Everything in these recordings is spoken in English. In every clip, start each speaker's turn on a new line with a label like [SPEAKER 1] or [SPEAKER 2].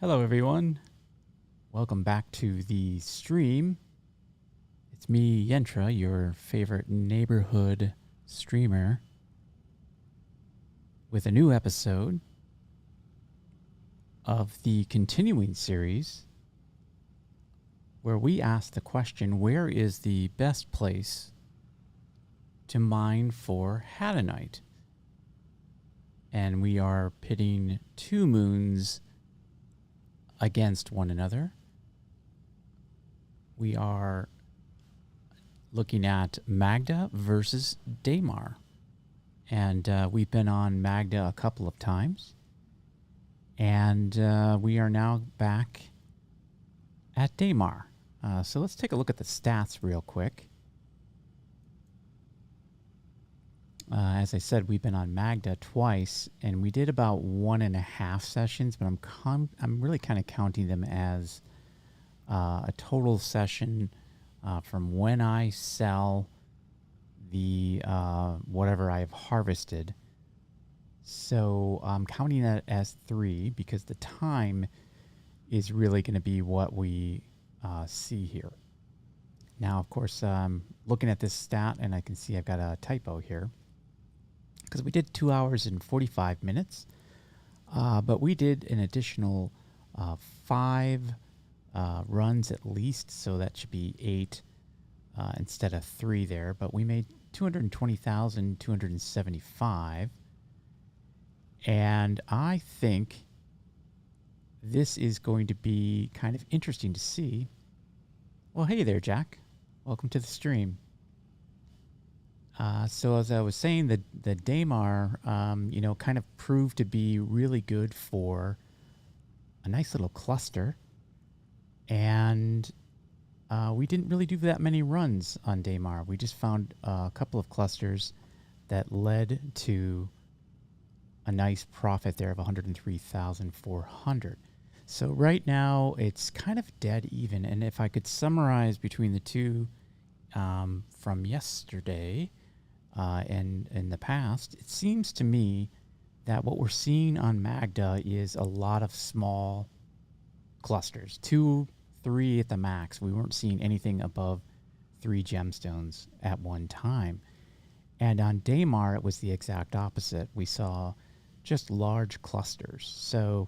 [SPEAKER 1] Hello, everyone. Welcome back to the stream. It's me, Yentra, your favorite neighborhood streamer, with a new episode of the continuing series where we ask the question, where is the best place to mine for Hadanite? And we are pitting two moons against one another. We are looking at Magda versus Daymar. And we've been on Magda a couple of times. And we are now back at Daymar. So let's take a look at the stats real quick. As I said, we've been on Magda twice, and we did about 1.5 sessions, but I'm really kind of counting them as a total session from when I sell the whatever I've harvested. So I'm counting that as 3 because the time is really going to be what we see here. Now, of course, I'm looking at this stat, and I can see I've got a typo here, because we did 2 hours and 45 minutes, but we did an additional 5 runs at least, so that should be 8 instead of 3 there. But we made 220,275, and I think this is going to be kind of interesting to see. Well, hey there, Jack. Welcome to the stream. So as I was saying, the Daymar, kind of proved to be really good for a nice little cluster. And we didn't really do that many runs on Daymar. We just found a couple of clusters that led to a nice profit there of 103,400. So right now it's kind of dead even. And if I could summarize between the two from yesterday, and in the past, it seems to me that what we're seeing on Magda is a lot of small clusters, 2, 3 at the max. We weren't seeing anything above 3 gemstones at one time. And on Daymar, it was the exact opposite. We saw just large clusters. So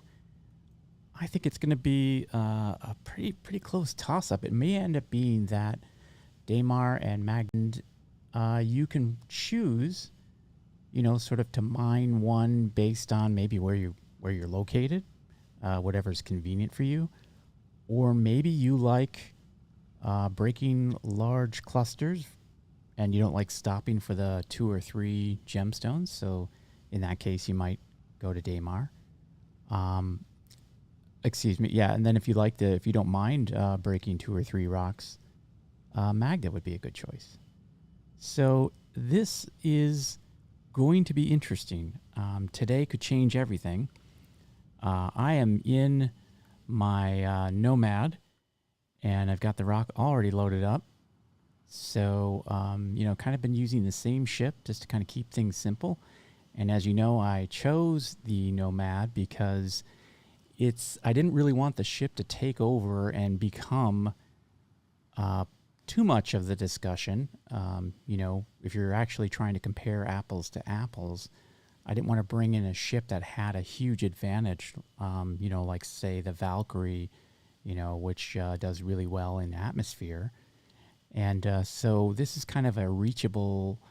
[SPEAKER 1] I think it's going to be a pretty close toss-up. It may end up being that Daymar and Magda, you can choose, sort of to mine one based on maybe where you're located, whatever's convenient for you, or maybe you like breaking large clusters, and you don't like stopping for the 2 or 3 gemstones. So in that case, you might go to Daymar. Yeah, and then if you don't mind breaking 2 or 3 rocks, Magda would be a good choice. So this is going to be interesting. Today could change everything. I am in my Nomad, and I've got the rock already loaded up. So, kind of been using the same ship just to kind of keep things simple. And as you know, I chose the Nomad because I didn't really want the ship to take over and become too much of the discussion. If you're actually trying to compare apples to apples, I didn't want to bring in a ship that had a huge advantage, like say the Valkyrie, which does really well in atmosphere. And so this is kind of a reachable,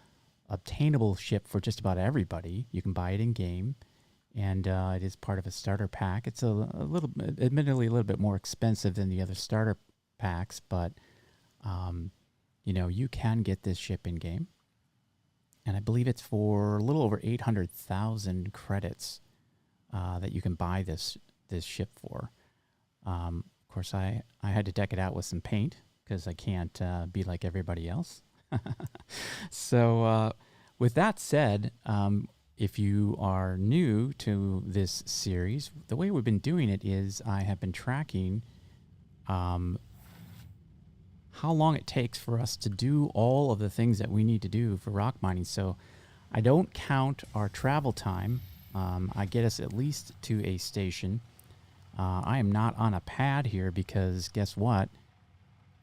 [SPEAKER 1] obtainable ship for just about everybody. You can buy it in game, and it is part of a starter pack. It's admittedly a little bit more expensive than the other starter packs, but you can get this ship in game, and I believe it's for a little over 800,000 credits that you can buy this ship for. Of course, I had to deck it out with some paint because I can't be like everybody else. So with that said, if you are new to this series, the way we've been doing it is I have been tracking how long it takes for us to do all of the things that we need to do for rock mining. So I don't count our travel time. I get us at least to a station. I am not on a pad here because guess what?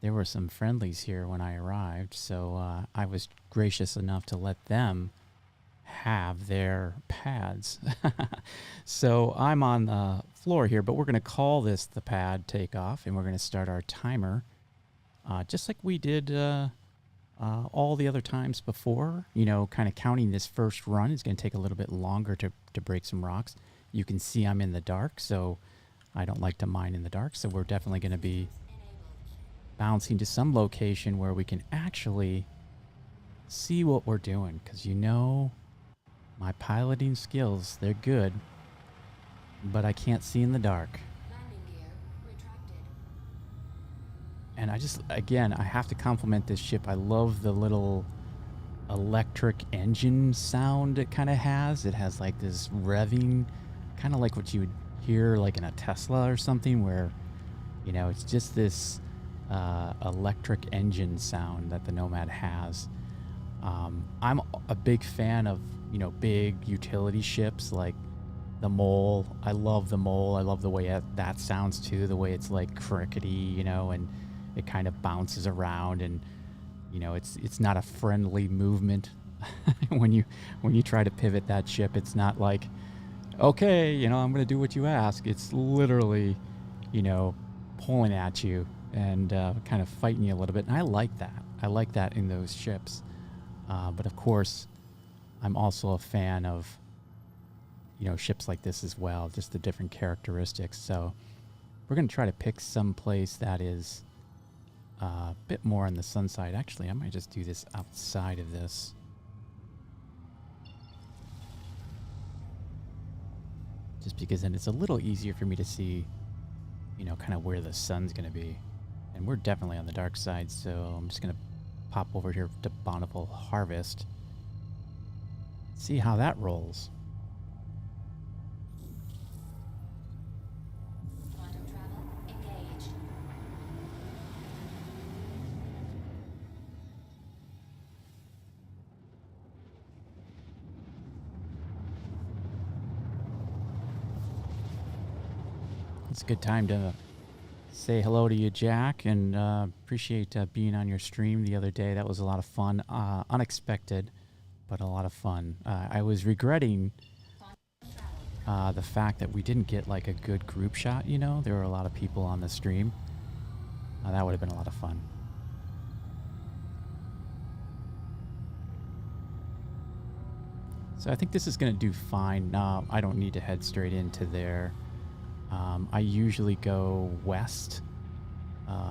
[SPEAKER 1] There were some friendlies here when I arrived, so I was gracious enough to let them have their pads. So I'm on the floor here, but we're going to call this the pad takeoff, and we're going to start our timer just like we did all the other times before. You know, kind of counting this first run is going to take a little bit longer to break some rocks. You can see I'm in the dark, so I don't like to mine in the dark, so we're definitely going to be bouncing to some location where we can actually see what we're doing, because you know my piloting skills, they're good, but I can't see in the dark. And I just, again, I have to compliment this ship. I love the little electric engine sound it kind of has. It has like this revving, kind of like what you would hear like in a Tesla or something, where, you know, it's just this electric engine sound that the Nomad has. I'm a big fan of, you know, big utility ships like the Mole. I love the Mole. I love the way that sounds too, the way it's like crickety, you know, and it kind of bounces around, and you know, it's not a friendly movement. when you try to pivot that ship, it's not like, okay, you know, I'm going to do what you ask. It's literally, you know, pulling at you and kind of fighting you a little bit. And I like that. I like that in those ships. But of course, I'm also a fan of, you know, ships like this as well, just the different characteristics. So we're going to try to pick some place that is a bit more on the sun side. Actually, I might just do this outside of this. Just because then it's a little easier for me to see, you know, kind of where the sun's going to be. And we're definitely on the dark side, so I'm just going to pop over here to Bountiful Harvest. See how that rolls. It's a good time to say hello to you, Jack, and appreciate being on your stream the other day. That was a lot of fun. Unexpected, but a lot of fun. I was regretting the fact that we didn't get like a good group shot, you know. There were a lot of people on the stream. That would have been a lot of fun. So I think this is going to do fine. I don't need to head straight into there. I usually go west,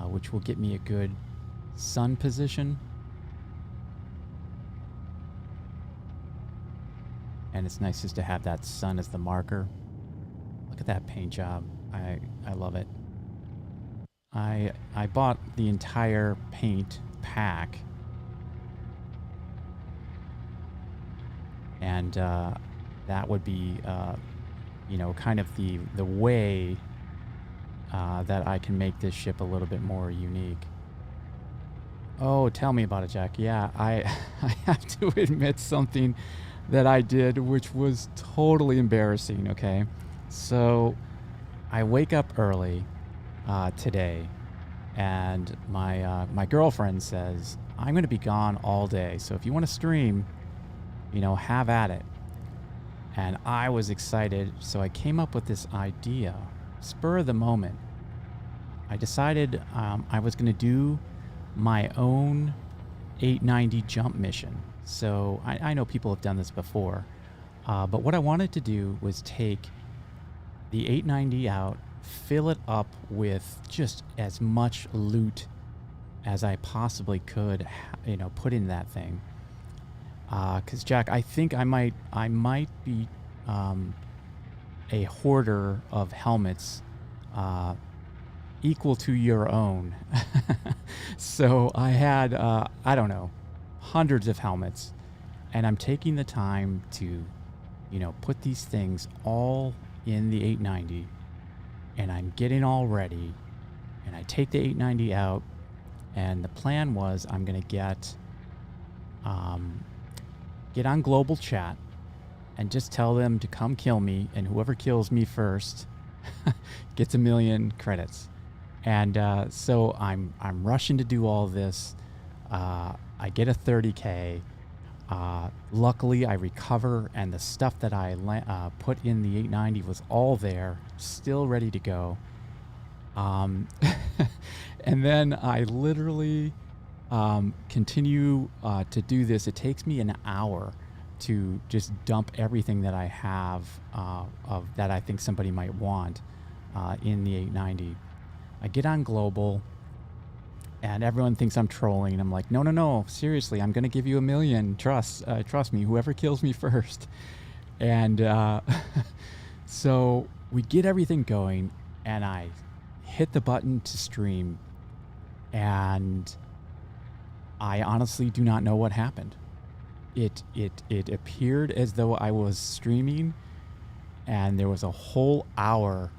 [SPEAKER 1] which will get me a good sun position. And it's nice just to have that sun as the marker. Look at that paint job. I love it. I bought the entire paint pack. And that would be you know, kind of the way that I can make this ship a little bit more unique. Oh, tell me about it, Jack. Yeah, I have to admit something that I did, which was totally embarrassing, okay? So I wake up early today, and my girlfriend says, I'm going to be gone all day, so if you want to stream, you know, have at it. And I was excited, so I came up with this idea, spur of the moment. I decided I was going to do my own 890 jump mission. So I know people have done this before, but what I wanted to do was take the 890 out, fill it up with just as much loot as I possibly could, you know, put in that thing. Because Jack, I think I might be a hoarder of helmets equal to your own. So I had I don't know, hundreds of helmets, and I'm taking the time to, you know, put these things all in the 890, and I'm getting all ready, and I take the 890 out, and the plan was I'm gonna get on global chat and just tell them to come kill me, and whoever kills me first gets 1,000,000 credits. And so I'm rushing to do all this. I get a 30K. Luckily, I recover, and the stuff that I put in the 890 was all there, still ready to go. And then I literally continue to do this. It takes me an hour to just dump everything that I have of that I think somebody might want in the 890. I get on global, and everyone thinks I'm trolling. I'm like, no, seriously, I'm going to give you 1,000,000. Trust me, whoever kills me first. And so we get everything going, and I hit the button to stream, and I honestly do not know what happened. It appeared as though I was streaming, and there was a whole hour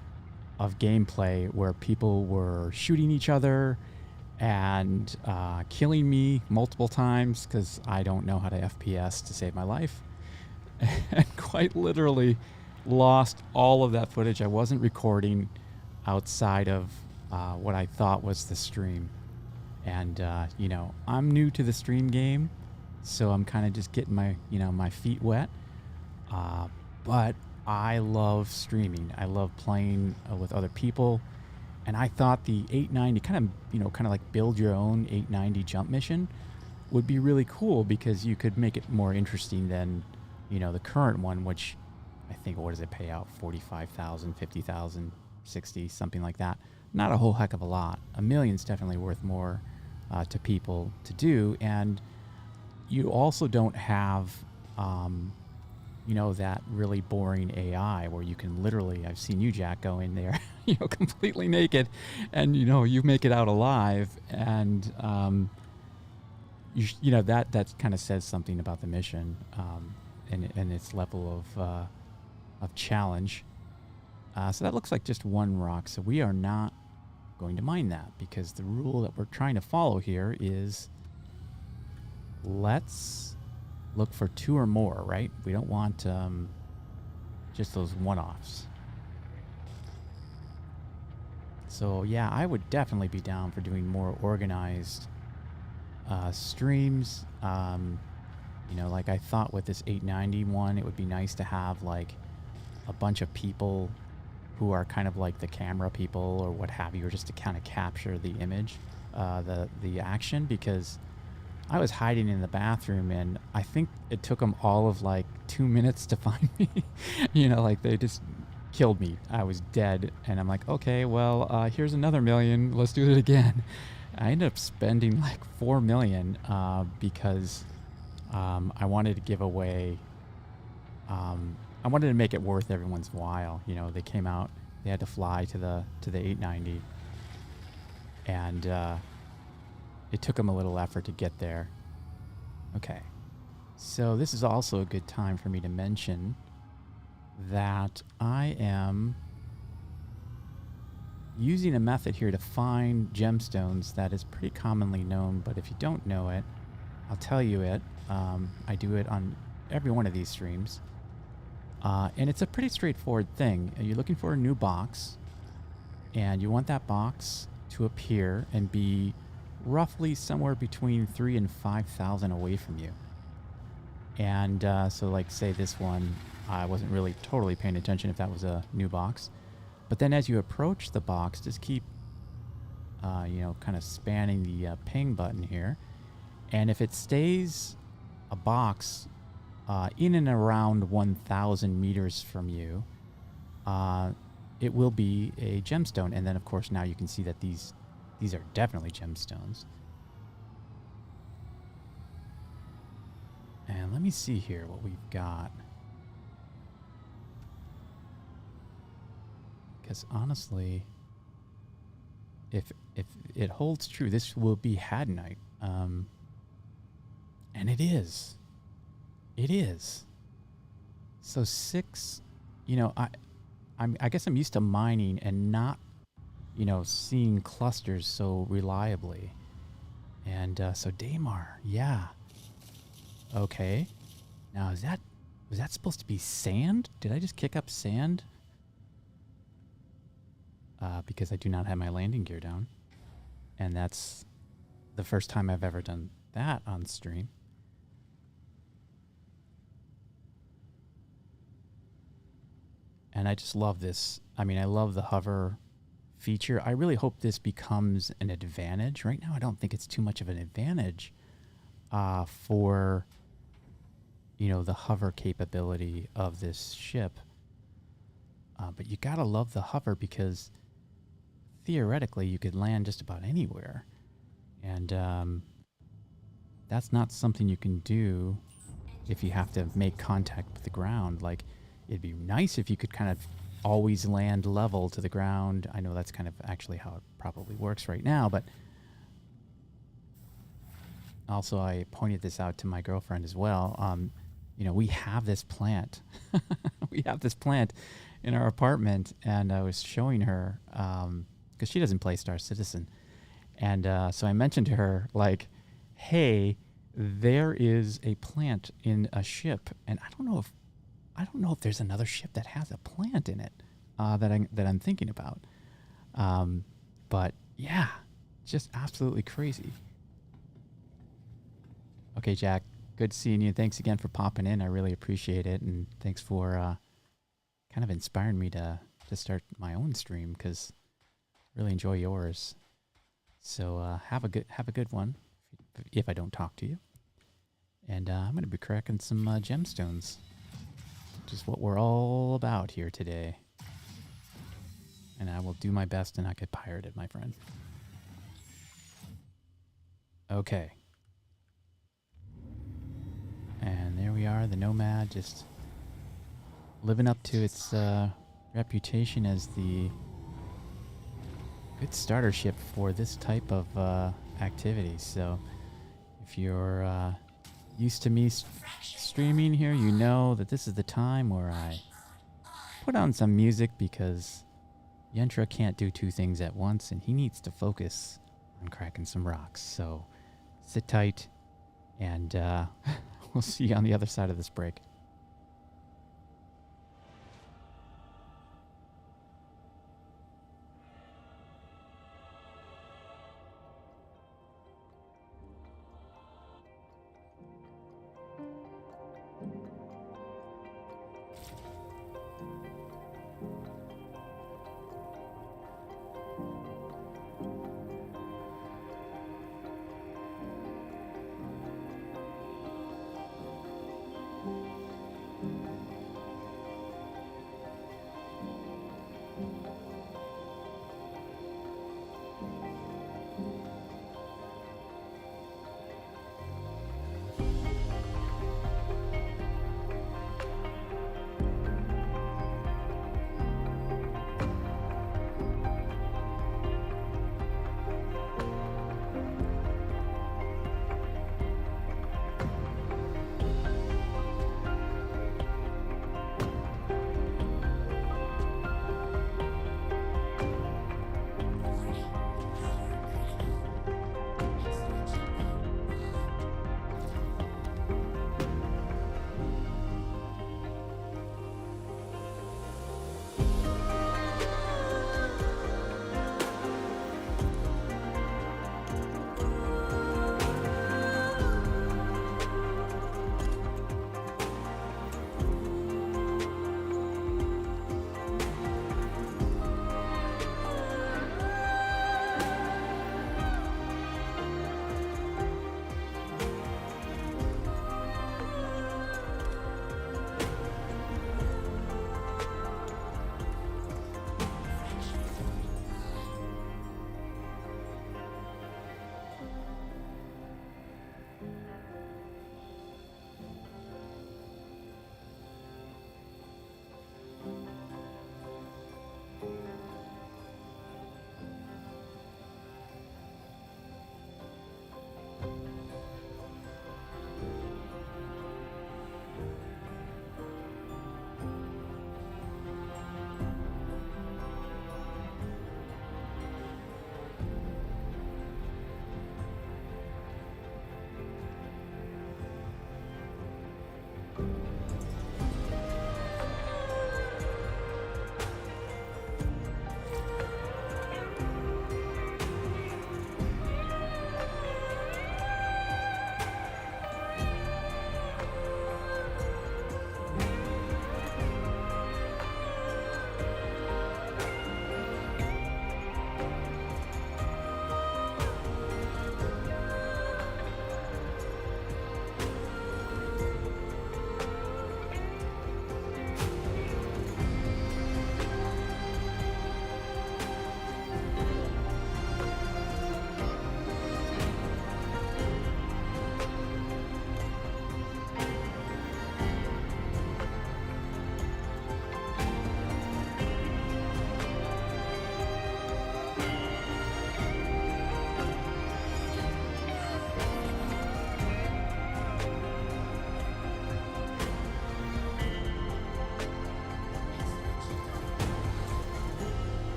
[SPEAKER 1] of gameplay where people were shooting each other and killing me multiple times because I don't know how to FPS to save my life. And quite literally lost all of that footage. I wasn't recording outside of what I thought was the stream. And, I'm new to the stream game, so I'm kind of just getting my feet wet. But I love streaming. I love playing with other people. And I thought the 890 kind of like build your own 890 jump mission would be really cool because you could make it more interesting than, the current one, which I think, what does it pay out? 45,000, 50,000, 60, something like that. Not a whole heck of a lot. 1,000,000's definitely worth more to people to do. And you also don't have, that really boring AI where you can literally, I've seen you, Jack, go in there, completely naked, and, you make it out alive. And, that kind of says something about the mission and its level of challenge. So that looks like just one rock. So we are not going to mine that because the rule that we're trying to follow here is let's look for 2 or more, right? We don't want just those one-offs. So yeah, I would definitely be down for doing more organized streams. Like I thought with this 890 one, it would be nice to have like a bunch of people who are kind of like the camera people or what have you, or just to kind of capture the image, the action, because I was hiding in the bathroom, and I think it took them all of like 2 minutes to find me. Like they just killed me. I was dead, and I'm like, okay, well, here's another 1,000,000. Let's do it again. I ended up spending like 4 million because I wanted to give away. I wanted to make it worth everyone's while. They came out. They had to fly to the 890, and it took them a little effort to get there. Okay. So this is also a good time for me to mention that I am using a method here to find gemstones that is pretty commonly known, but if you don't know it, I'll tell you it. I do it on every one of these streams. And it's a pretty straightforward thing. You're looking for a new box, and you want that box to appear and be roughly somewhere between 3,000 and 5,000 away from you. And so like say this one, I wasn't really totally paying attention if that was a new box. But then as you approach the box, just keep, kind of spanning the ping button here. And if it stays a box in and around 1,000 meters from you, it will be a gemstone. And then, of course, now you can see that these are definitely gemstones. And let me see here what we've got. Because honestly, if it holds true, this will be Hadanite. And it is. It is. So 6, I guess I'm used to mining and not, seeing clusters so reliably. And so Daymar, yeah. Okay. Now was that supposed to be sand? Did I just kick up sand? because I do not have my landing gear down. And that's the first time I've ever done that on stream. And I just love this. I mean, I love the hover feature. I really hope this becomes an advantage. Right now, I don't think it's too much of an advantage for, you know, the hover capability of this ship. But you gotta love the hover because theoretically you could land just about anywhere. And that's not something you can do if you have to make contact with the ground. Like, it'd be nice if you could kind of always land level to the ground. I know that's kind of actually how it probably works right now, but also I pointed this out to my girlfriend as well. You know, we have this plant. We have this plant in our apartment, and I was showing her, because she doesn't play Star Citizen. And so I mentioned to her, like, hey, there is a plant in a ship, and I don't know if there's another ship that has a plant in it that I'm thinking about. But yeah, just absolutely crazy. Okay, Jack, good seeing you. Thanks again for popping in. I really appreciate it, and thanks for kind of inspiring me to start my own stream because I really enjoy yours. So have a good one if I don't talk to you. And I'm going to be cracking some gemstones, which is what we're all about here today. And I will do my best to not get pirated, my friend. Okay. And there we are, the Nomad, just living up to its reputation as the good starter ship for this type of activity. So if you're used to me streaming here, you know that this is the time where I put on some music because Yentra can't do two things at once and he needs to focus on cracking some rocks. So sit tight and we'll see you on the other side of this break.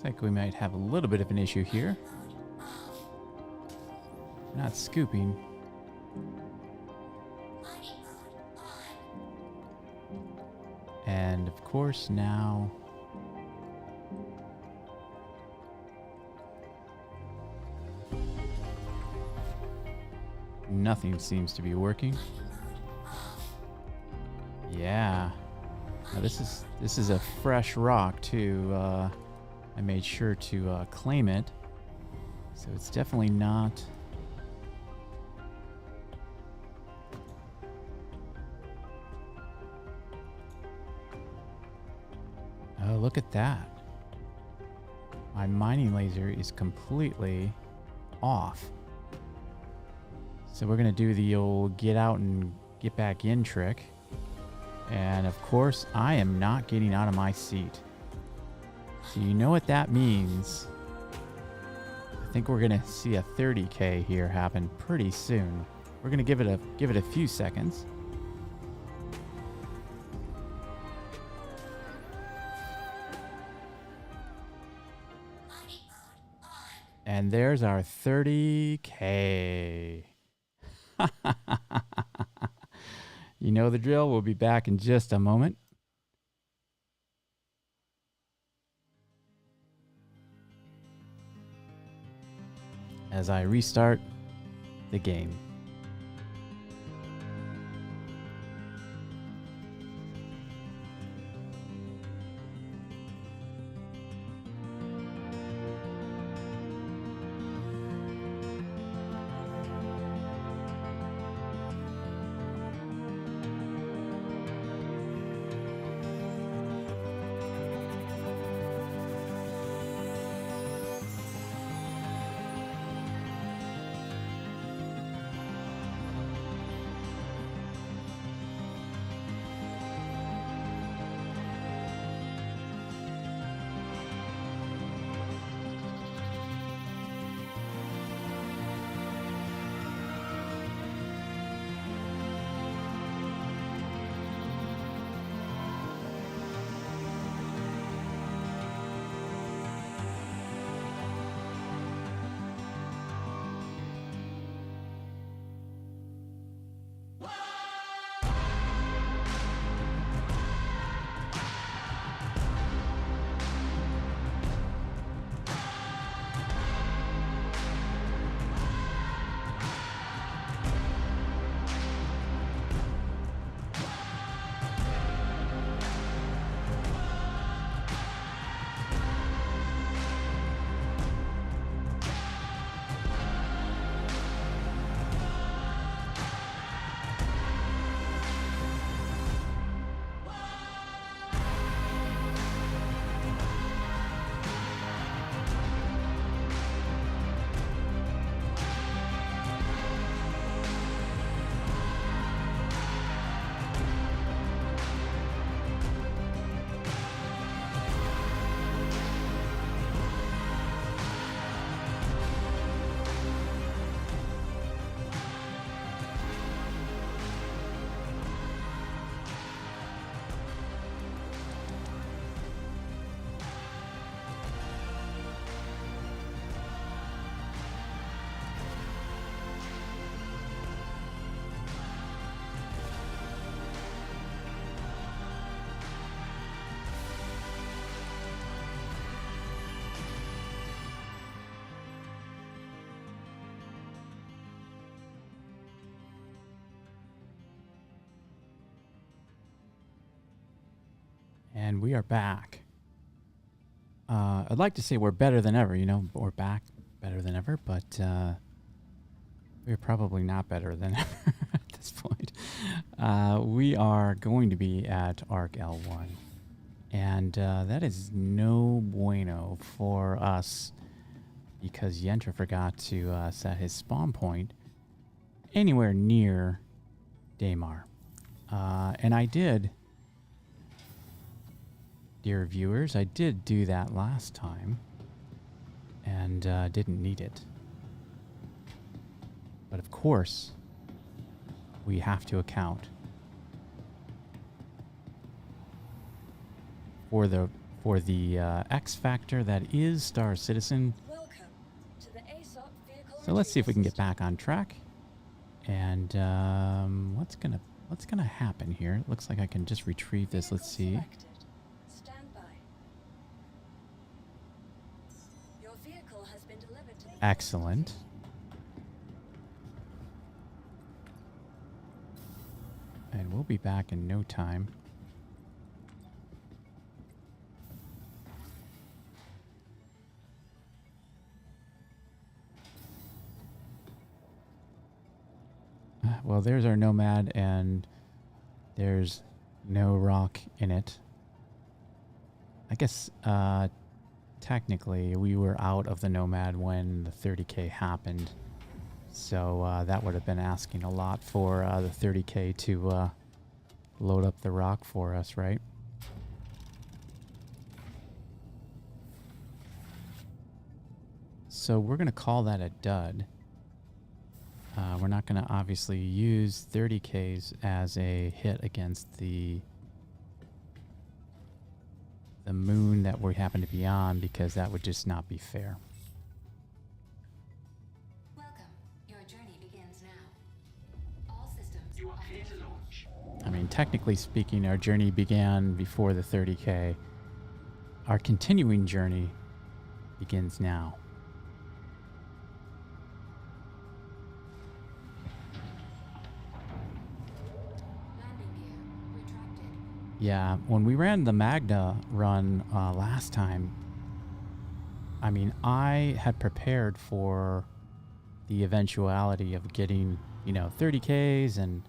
[SPEAKER 1] like we might have a little bit of an issue here. Not scooping. And of course now... nothing seems to be working. Yeah. Now this is a fresh rock too. I made sure to claim it. So it's definitely not... Oh, look at that. My mining laser is completely off. So we're going to do the old get out and get back in trick. And of course, I am not getting out of my seat. So you know what that means. I think we're going to see a 30K here happen pretty soon. We're going to give it a few seconds. And there's our 30K. You know the drill. We'll be back in just a moment. As I restart the game. And we are back. I'd like to say we're better than ever, you know, we're back better than ever, but we're probably not better than ever at this point. We are going to be at Arc L1, and that is no bueno for us because Yentra forgot to set his spawn point anywhere near Daymar. And I did... Dear viewers, I did do that last time and didn't need it. But of course, we have to account for for the X Factor that is Star Citizen. So let's see if we can get back on track. And what's gonna happen here? It looks like I can just retrieve this. Let's see. Excellent. And we'll be back in no time. Well, there's our Nomad, and there's no rock in it. I guess technically we were out of the Nomad when the 30K happened. So that would have been asking a lot for the 30K to load up the rock for us, right? So we're going to call that a dud. We're not going to obviously use 30Ks as a hit against the moon that we happen to be on, because that would just not be fair.
[SPEAKER 2] Welcome. Your journey begins now. All systems you are clear to launch.
[SPEAKER 1] I mean, technically speaking, our journey began before the 30K. Our continuing journey begins now. Yeah, when we ran the Magda run last time, I mean, I had prepared for the eventuality of getting, 30Ks and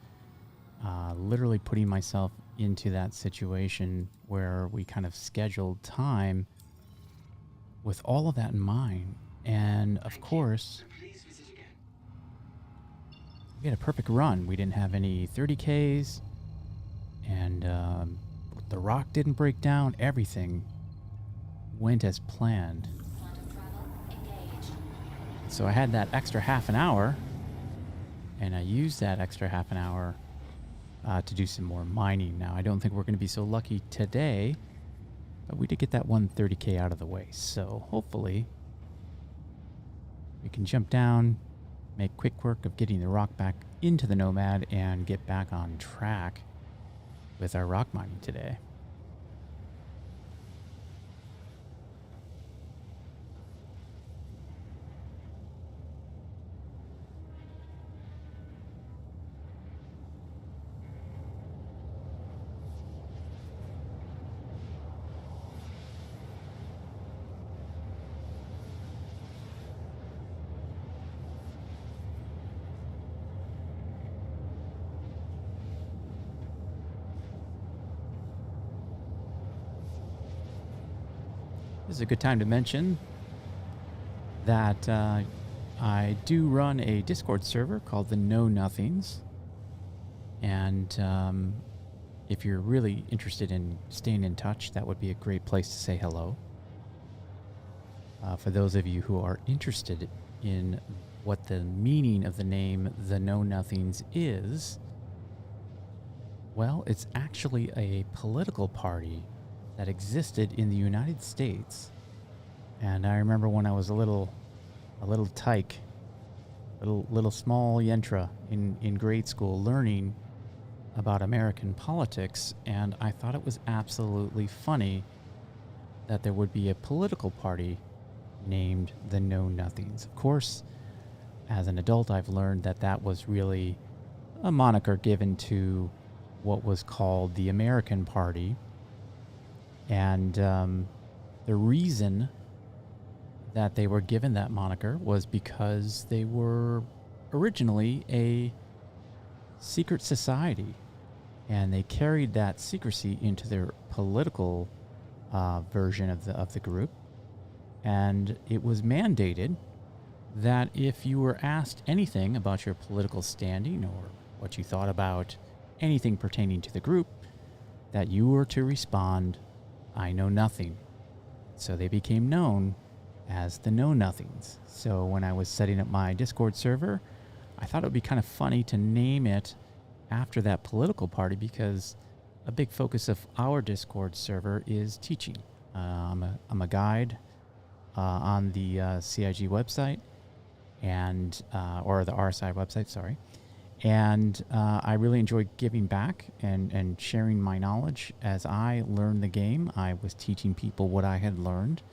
[SPEAKER 1] literally putting myself into that situation where we kind of scheduled time with all of that in mind. And of course, we had a perfect run. We didn't have any 30Ks. And the rock didn't break down. Everything went as planned. So I had that extra half an hour, and I used that extra half an hour to do some more mining. Now, I don't think we're going to be so lucky today, but we did get that 130K out of the way. So hopefully we can jump down, make quick work of getting the rock back into the Nomad, and get back on track with our rock mining today. This is a good time to mention that I do run a Discord server called the Know Nothings. And if you're really interested in staying in touch, that would be a great place to say hello. For those of you who are interested in what the meaning of the name the Know Nothings is, well, it's actually a political party that existed in the United States. And I remember when I was a little tyke, little small Yentra in grade school, learning about American politics, and I thought it was absolutely funny that there would be a political party named the Know Nothings. Of course, as an adult, I've learned that that was really a moniker given to what was called the American Party. And the reason that they were given that moniker was because they were originally a secret society, and they carried that secrecy into their political version of the group. And it was mandated that if you were asked anything about your political standing or what you thought about anything pertaining to the group, that you were to respond, "I know nothing." So they became known as the Know Nothings. So when I was setting up my Discord server, I thought it would be kind of funny to name it after that political party, because a big focus of our Discord server is teaching. I'm a guide on the CIG website and or the RSI website, sorry. And I really enjoy giving back and sharing my knowledge. As I learned the game, I was teaching people what I had learned.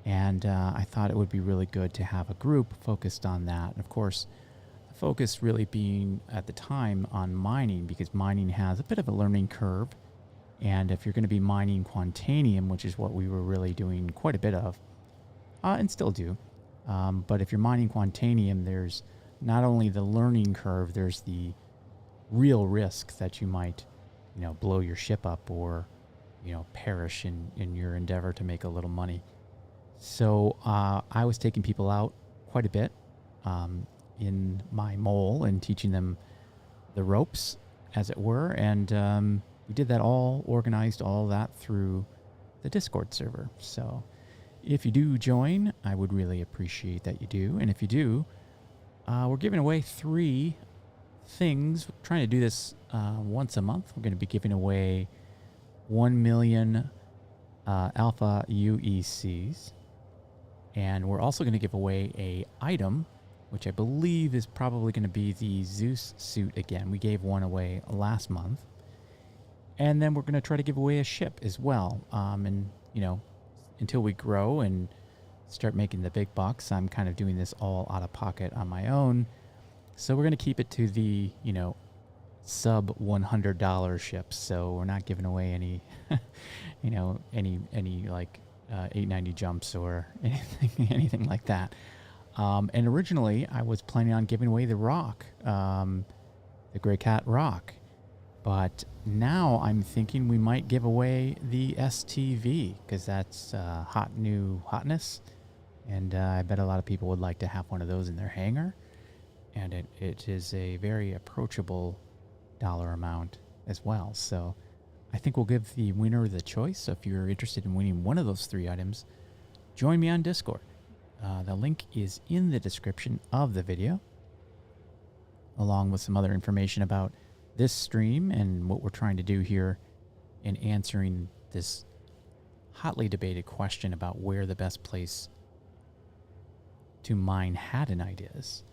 [SPEAKER 1] And I thought it would be really good to have a group focused on that. And of course, the focus really being at the time on mining, because mining has a bit of a learning curve. And if you're going to be mining Quantanium, which is what we were really doing quite a bit of, and still do, but if you're mining Quantanium, there's not only the learning curve, there's the real risk that you might, blow your ship up or, perish in your endeavor to make a little money. So I was taking people out quite a bit in my mole and teaching them the ropes, as it were. And we did that organized all that through the Discord server. So if you do join, I would really appreciate that you do. And if you do, we're giving away 3 things. We're trying to do this once a month. We're going to be giving away 1 million alpha UECs. And we're also going to give away a item, which I believe is probably going to be the Zeus suit again. We gave one away last month. And then we're going to try to give away a ship as well. And, until we grow and start making the big bucks, I'm kind of doing this all out of pocket on my own. So we're going to keep it to the, sub $100 ships. So we're not giving away any, any like 890 jumps or anything like that. And originally I was planning on giving away the rock, the Grey Cat rock. But now I'm thinking we might give away the STV, because that's hot new hotness. And I bet a lot of people would like to have one of those in their hangar. And it is a very approachable dollar amount as well. So I think we'll give the winner the choice. So if you're interested in winning one of those 3 items, join me on Discord. The link is in the description of the video, along with some other information about this stream and what we're trying to do here in answering this hotly debated question about where the best place to mine Hadanite is.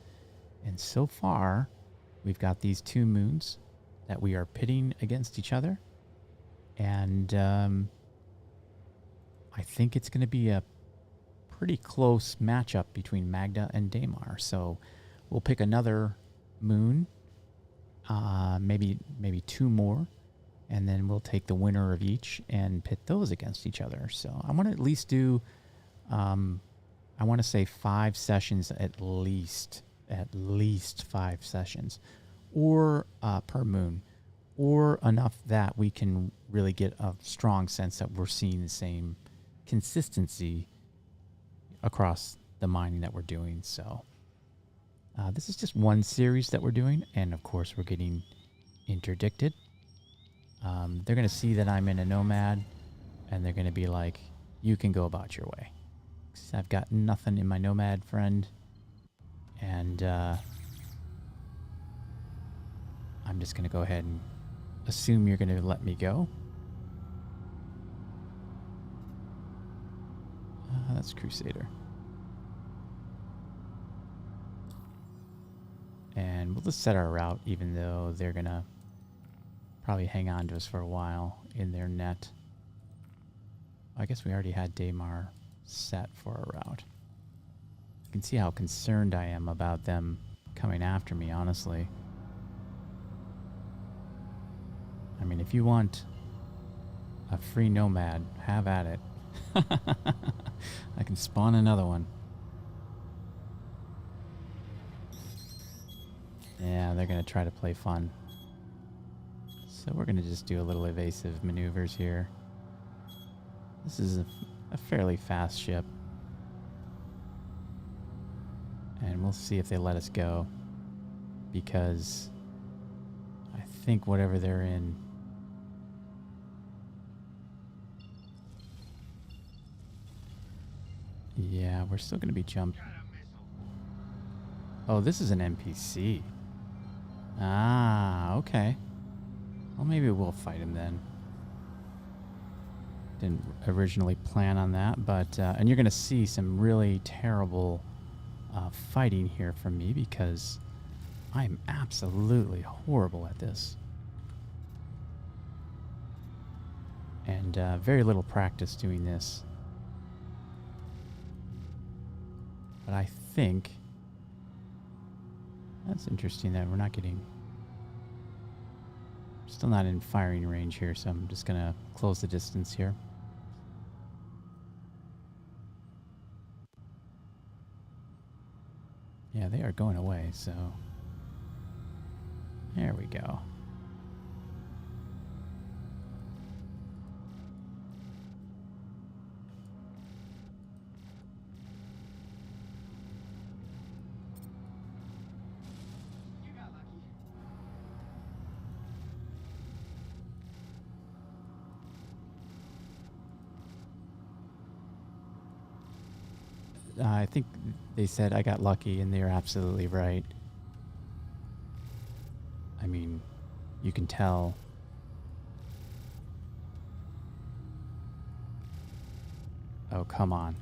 [SPEAKER 1] And so far, we've got these 2 moons that we are pitting against each other. And I think it's going to be a pretty close matchup between Magda and Daymar. So we'll pick another moon, maybe 2 more, and then we'll take the winner of each and pit those against each other. So I want to at least do, I want to say 5 sessions at least 5 sessions, or per moon, or enough that we can really get a strong sense that we're seeing the same consistency across the mining that we're doing. So this is just one series that we're doing, and of course we're getting interdicted. They're going to see that I'm in a Nomad, and they're going to be like, you can go about your way. 'Cause I've got nothing in my Nomad friend, and I'm just going to go ahead and assume you're going to let me go. That's Crusader. And we'll just set our route, even though they're going to probably hang on to us for a while in their net. I guess we already had Daymar set for a route. You can see how concerned I am about them coming after me, honestly. I mean, if you want a free Nomad, have at it. I can spawn another one. Yeah, they're going to try to play fun. So we're going to just do a little evasive maneuvers here. This is a fairly fast ship. And we'll see if they let us go. Because I think whatever they're in... Yeah, we're still going to be jumped. Oh, this is an NPC. Ah, okay. Well, maybe we'll fight him then. Didn't originally plan on that, but and you're going to see some really terrible fighting here from me because I'm absolutely horrible at this. And very little practice doing this. But I think that's interesting that we're not getting... Still not in firing range here, so I'm just going to close the distance here. Yeah, they are going away, so... There we go. I think they said I got lucky, and they're absolutely right. I mean, you can tell. Oh, come on.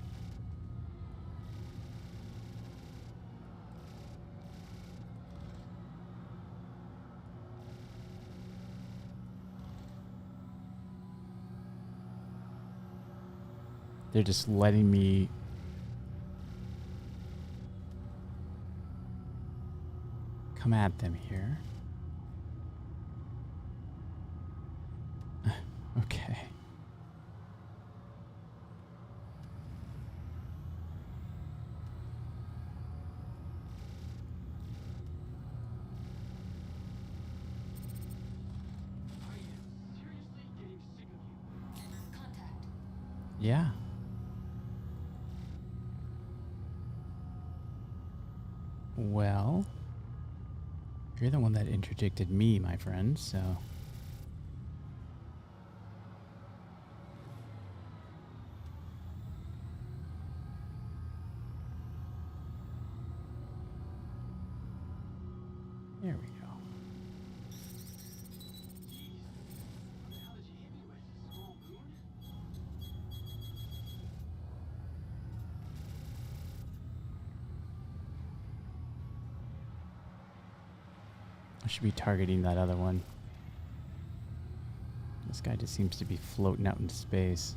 [SPEAKER 1] They're just letting me... come at them here. Okay.
[SPEAKER 2] Contact.
[SPEAKER 1] Yeah. Well, you're the one that interdicted me, my friend, so... There we go. I should be targeting that other one. This guy just seems to be floating out into space.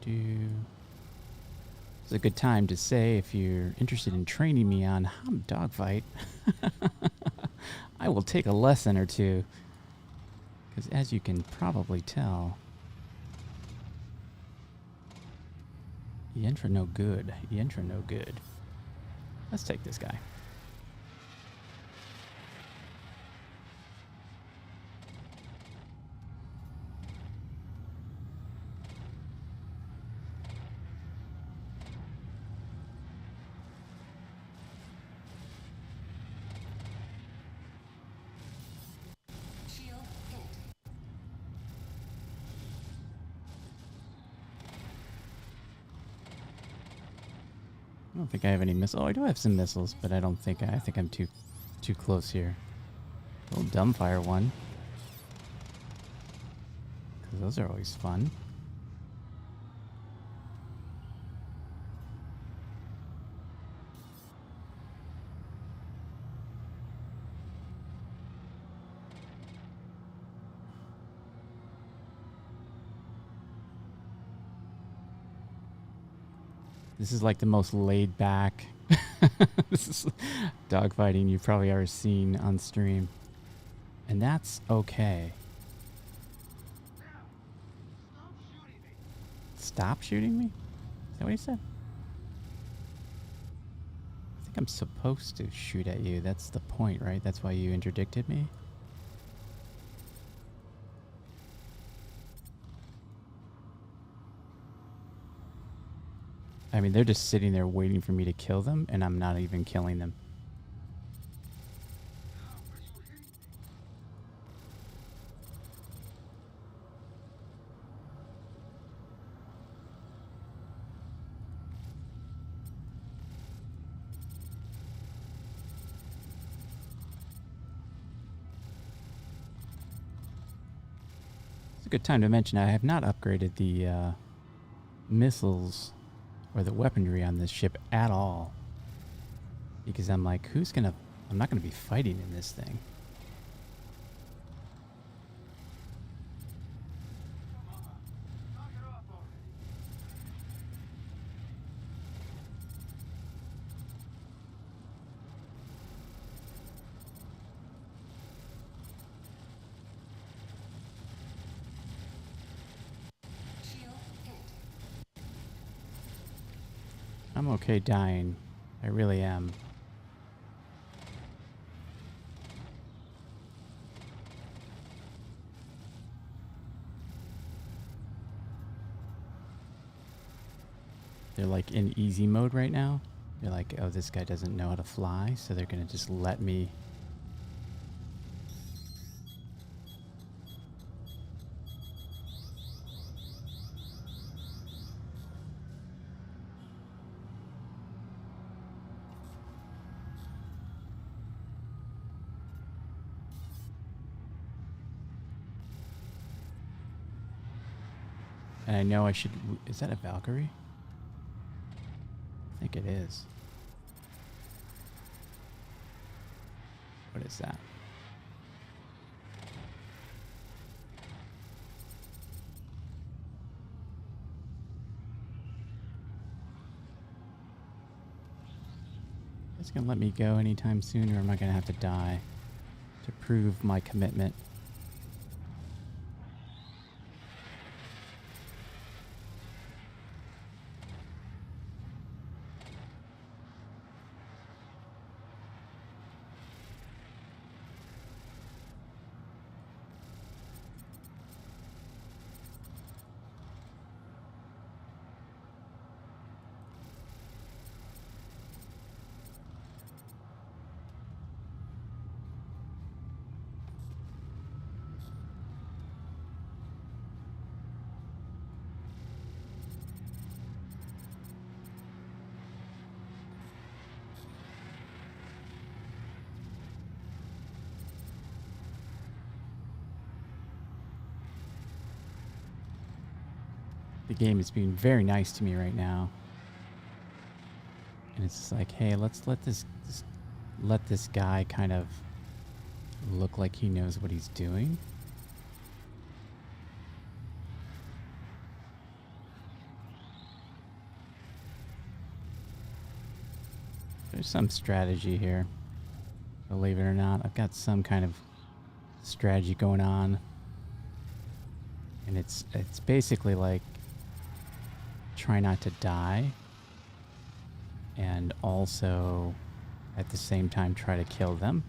[SPEAKER 1] It's a good time to say, if you're interested in training me on how to dogfight, I will take a lesson or two. Because as you can probably tell, Yentra no good. Yentra no good. Let's take this guy.
[SPEAKER 2] Shield hit.
[SPEAKER 1] I don't think I have any missiles. Oh, I do have some missiles, but I don't think I think I'm too close here. A little dumbfire one, because those are always fun. This is like the most laid back this is dogfighting you've probably ever seen on stream. And that's okay. Stop shooting me? Is that what he said? I think I'm supposed to shoot at you. That's the point, right? That's why you interdicted me? I mean, they're just sitting there waiting for me to kill them, and I'm not even killing them. It's a good time to mention I have not upgraded the missiles or the weaponry on this ship at all. Because I'm like, I'm not gonna be fighting in this thing. I'm okay dying. I really am. They're like in easy mode right now. They're like, oh, this guy doesn't know how to fly, so they're gonna just let me. And I know I should. Is that a Valkyrie? I think it is. What is that? It's gonna let me go anytime soon, or am I gonna have to die to prove my commitment? The game is being very nice to me right now. And it's just like, hey, let's let this guy kind of look like he knows what he's doing. There's some strategy here. Believe it or not, I've got some kind of strategy going on. And it's basically like try not to die and also at the same time try to kill them.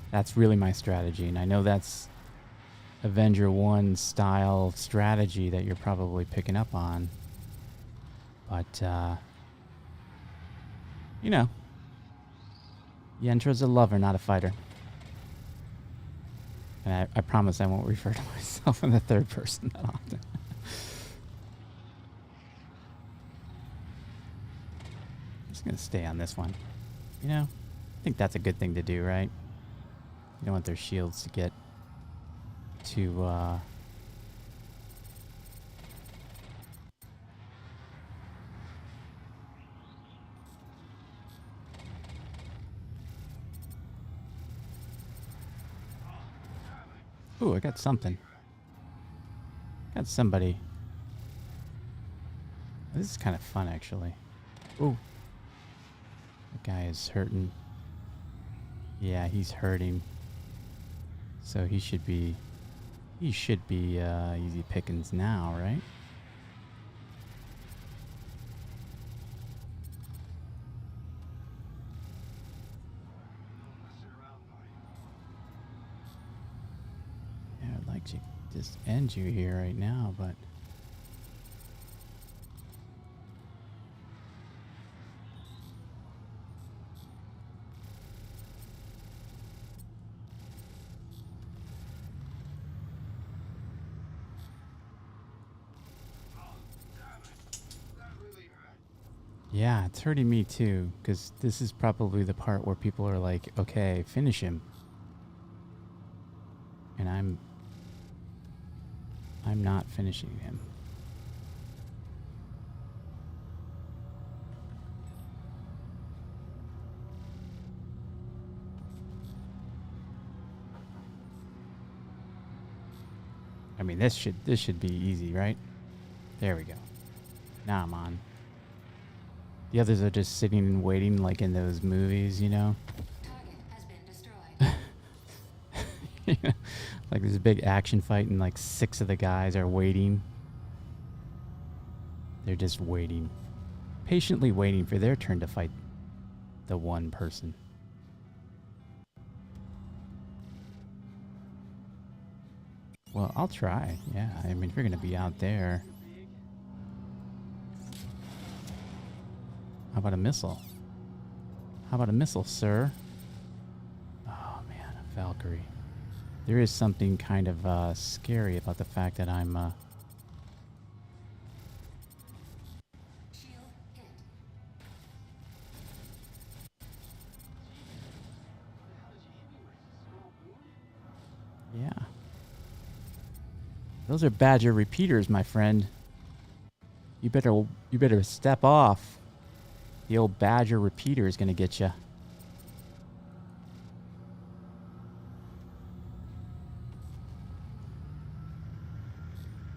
[SPEAKER 1] That's really my strategy, and I know that's Avenger 1 style strategy that you're probably picking up on. But you know, Yentra's a lover, not a fighter. And I promise I won't refer to myself in the third person that often. I'm just going to stay on this one. You know, I think that's a good thing to do, right? You don't want their shields to get too... Ooh, I got something. Got somebody. This is kind of fun, actually. Ooh. That guy is hurting. Yeah, he's hurting. So he should be easy pickings now, right? I'd like to just end you here right now, but yeah, it's hurting me too, because this is probably the part where people are like, okay, finish him. and I'm not finishing him. I mean, this should be easy, right? There we go. Now I'm on. The others are just sitting and waiting like in those movies, you know?
[SPEAKER 2] Target has been destroyed.
[SPEAKER 1] Like there's a big action fight and like 6 of the guys are waiting. They're just waiting. Patiently waiting for their turn to fight the one person. Well, I'll try. Yeah, I mean, if you're going to be out there. How about a missile? How about a missile, sir? Oh, man, a Valkyrie. There is something kind of scary about the fact that I'm...
[SPEAKER 2] Shield hit.
[SPEAKER 1] Yeah. Those are Badger repeaters, my friend. You better step off. The old Badger repeater is going to get you.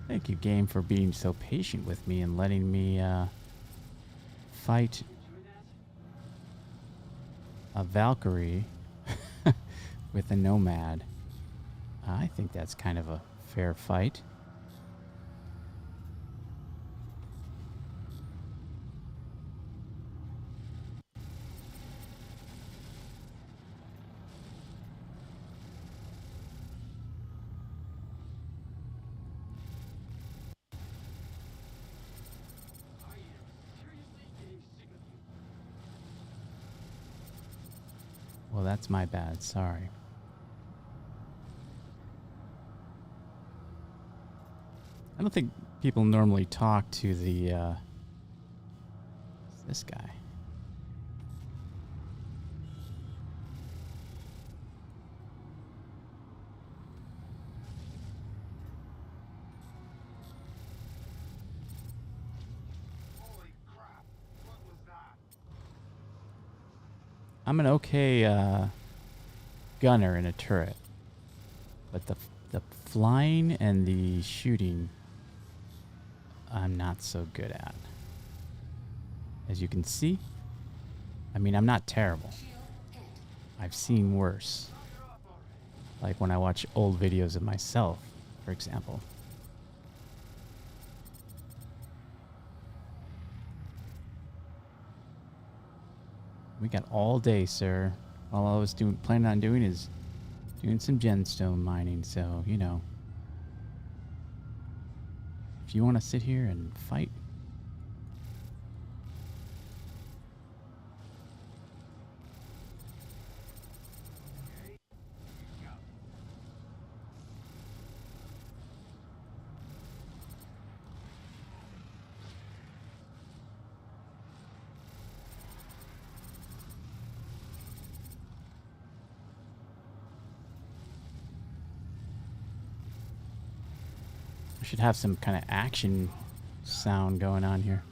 [SPEAKER 1] Thank you, game, for being so patient with me and letting me fight a Valkyrie with a Nomad. I think that's kind of a fair fight. Well, that's my bad. Sorry. I don't think people normally talk to the, this guy.
[SPEAKER 3] Holy crap! What was that?
[SPEAKER 1] I'm an okay gunner in a turret, but the flying and the shooting, I'm not so good at. As you can see, I mean, I'm not terrible.
[SPEAKER 2] Shield hit.
[SPEAKER 1] I've seen worse. Like when I watch old videos of myself, for example. We got all day, sir. All I was planning on doing is doing some gemstone mining, so, you know. If you want to sit here and fight. We should have some kind of action sound going on here.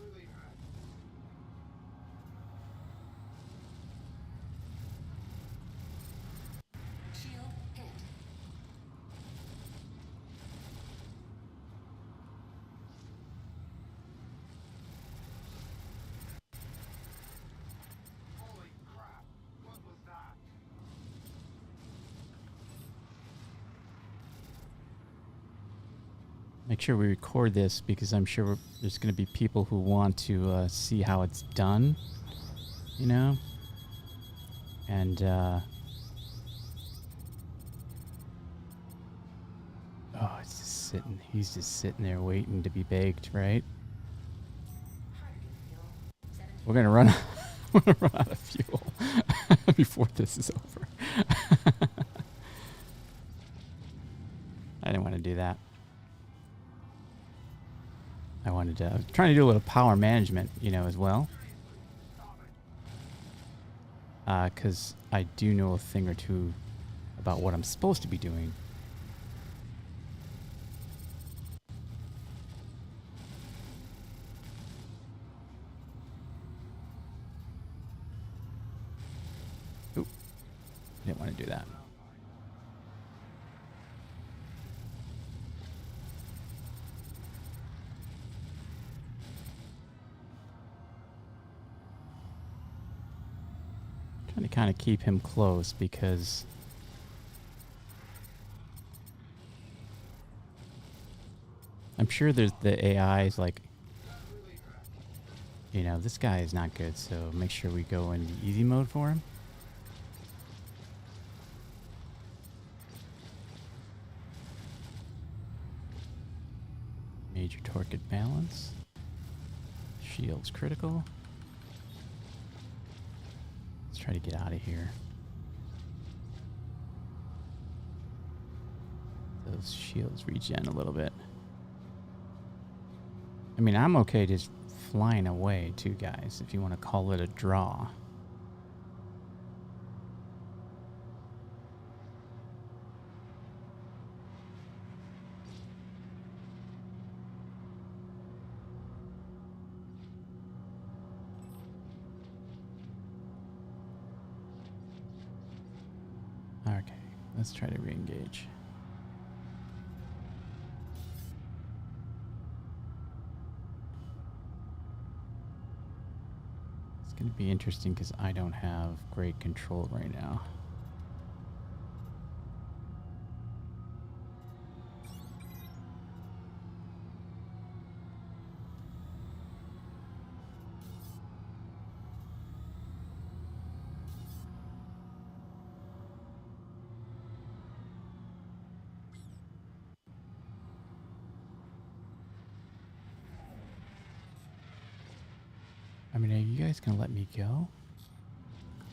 [SPEAKER 2] Shield hit.
[SPEAKER 3] Holy crap! What was that?
[SPEAKER 1] Make sure we record this because I'm sure there's going to be people who want to see how it's done, you know? And, oh, it's just sitting, he's just sitting there waiting to be baked, right? We're going to run, we're going to run out of fuel before this is over. I didn't want to do that. I was trying to do a little power management, you know, as well. Because I do know a thing or two about what I'm supposed to be doing. didn't want to do that. Trying to kind of keep him close because I'm sure there's the AI is like, you know, this guy is not good, so make sure we go in the easy mode for him. Major torque at balance. Shields critical. Let's try to get out of here. Those shields regen a little bit. I mean, I'm okay just flying away too, guys, if you want to call it a draw. Okay, let's try to re-engage. It's going to be interesting because I don't have great control right now. I mean, are you guys going to let me go?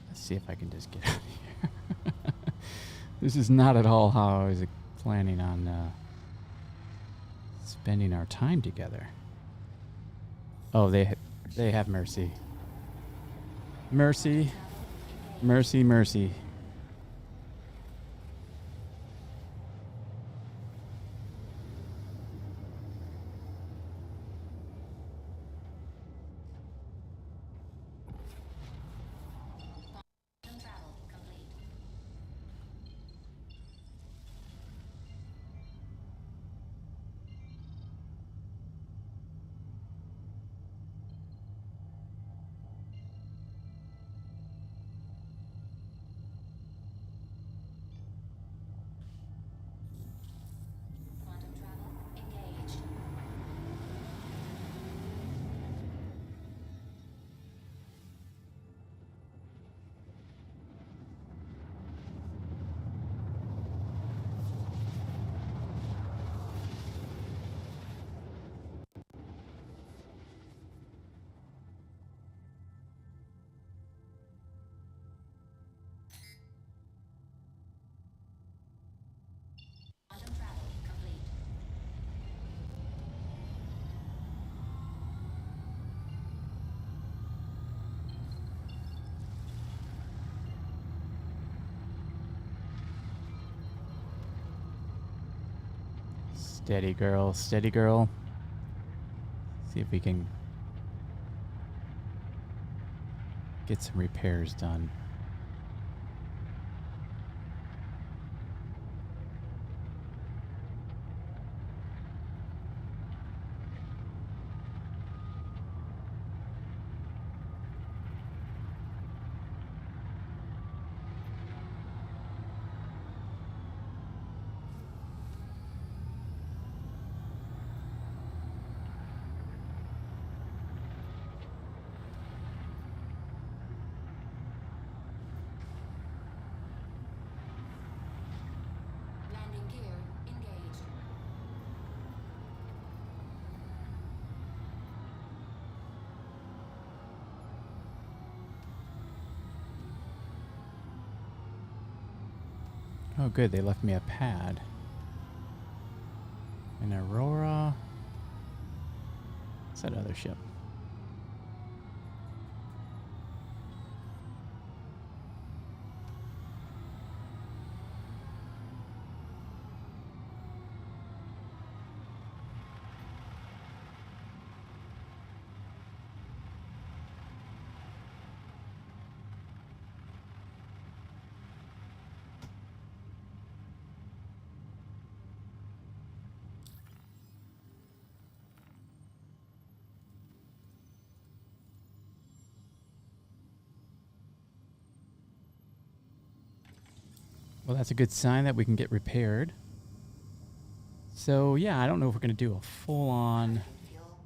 [SPEAKER 1] Let's see if I can just get out of here. This is not at all how I was planning on spending our time together. Oh, they have mercy. Mercy. Mercy, mercy.
[SPEAKER 2] Travel complete. Quantum travel engaged. Quantum travel complete.
[SPEAKER 1] Steady, girl. Steady, girl. See if we can get some repairs done.
[SPEAKER 2] Landing gear engaged.
[SPEAKER 1] Oh, good. They left me a pad. An Aurora. What's that other ship? Well, that's a good sign that we can get repaired. So, yeah, I don't know if we're going to do a full-on
[SPEAKER 2] Fuel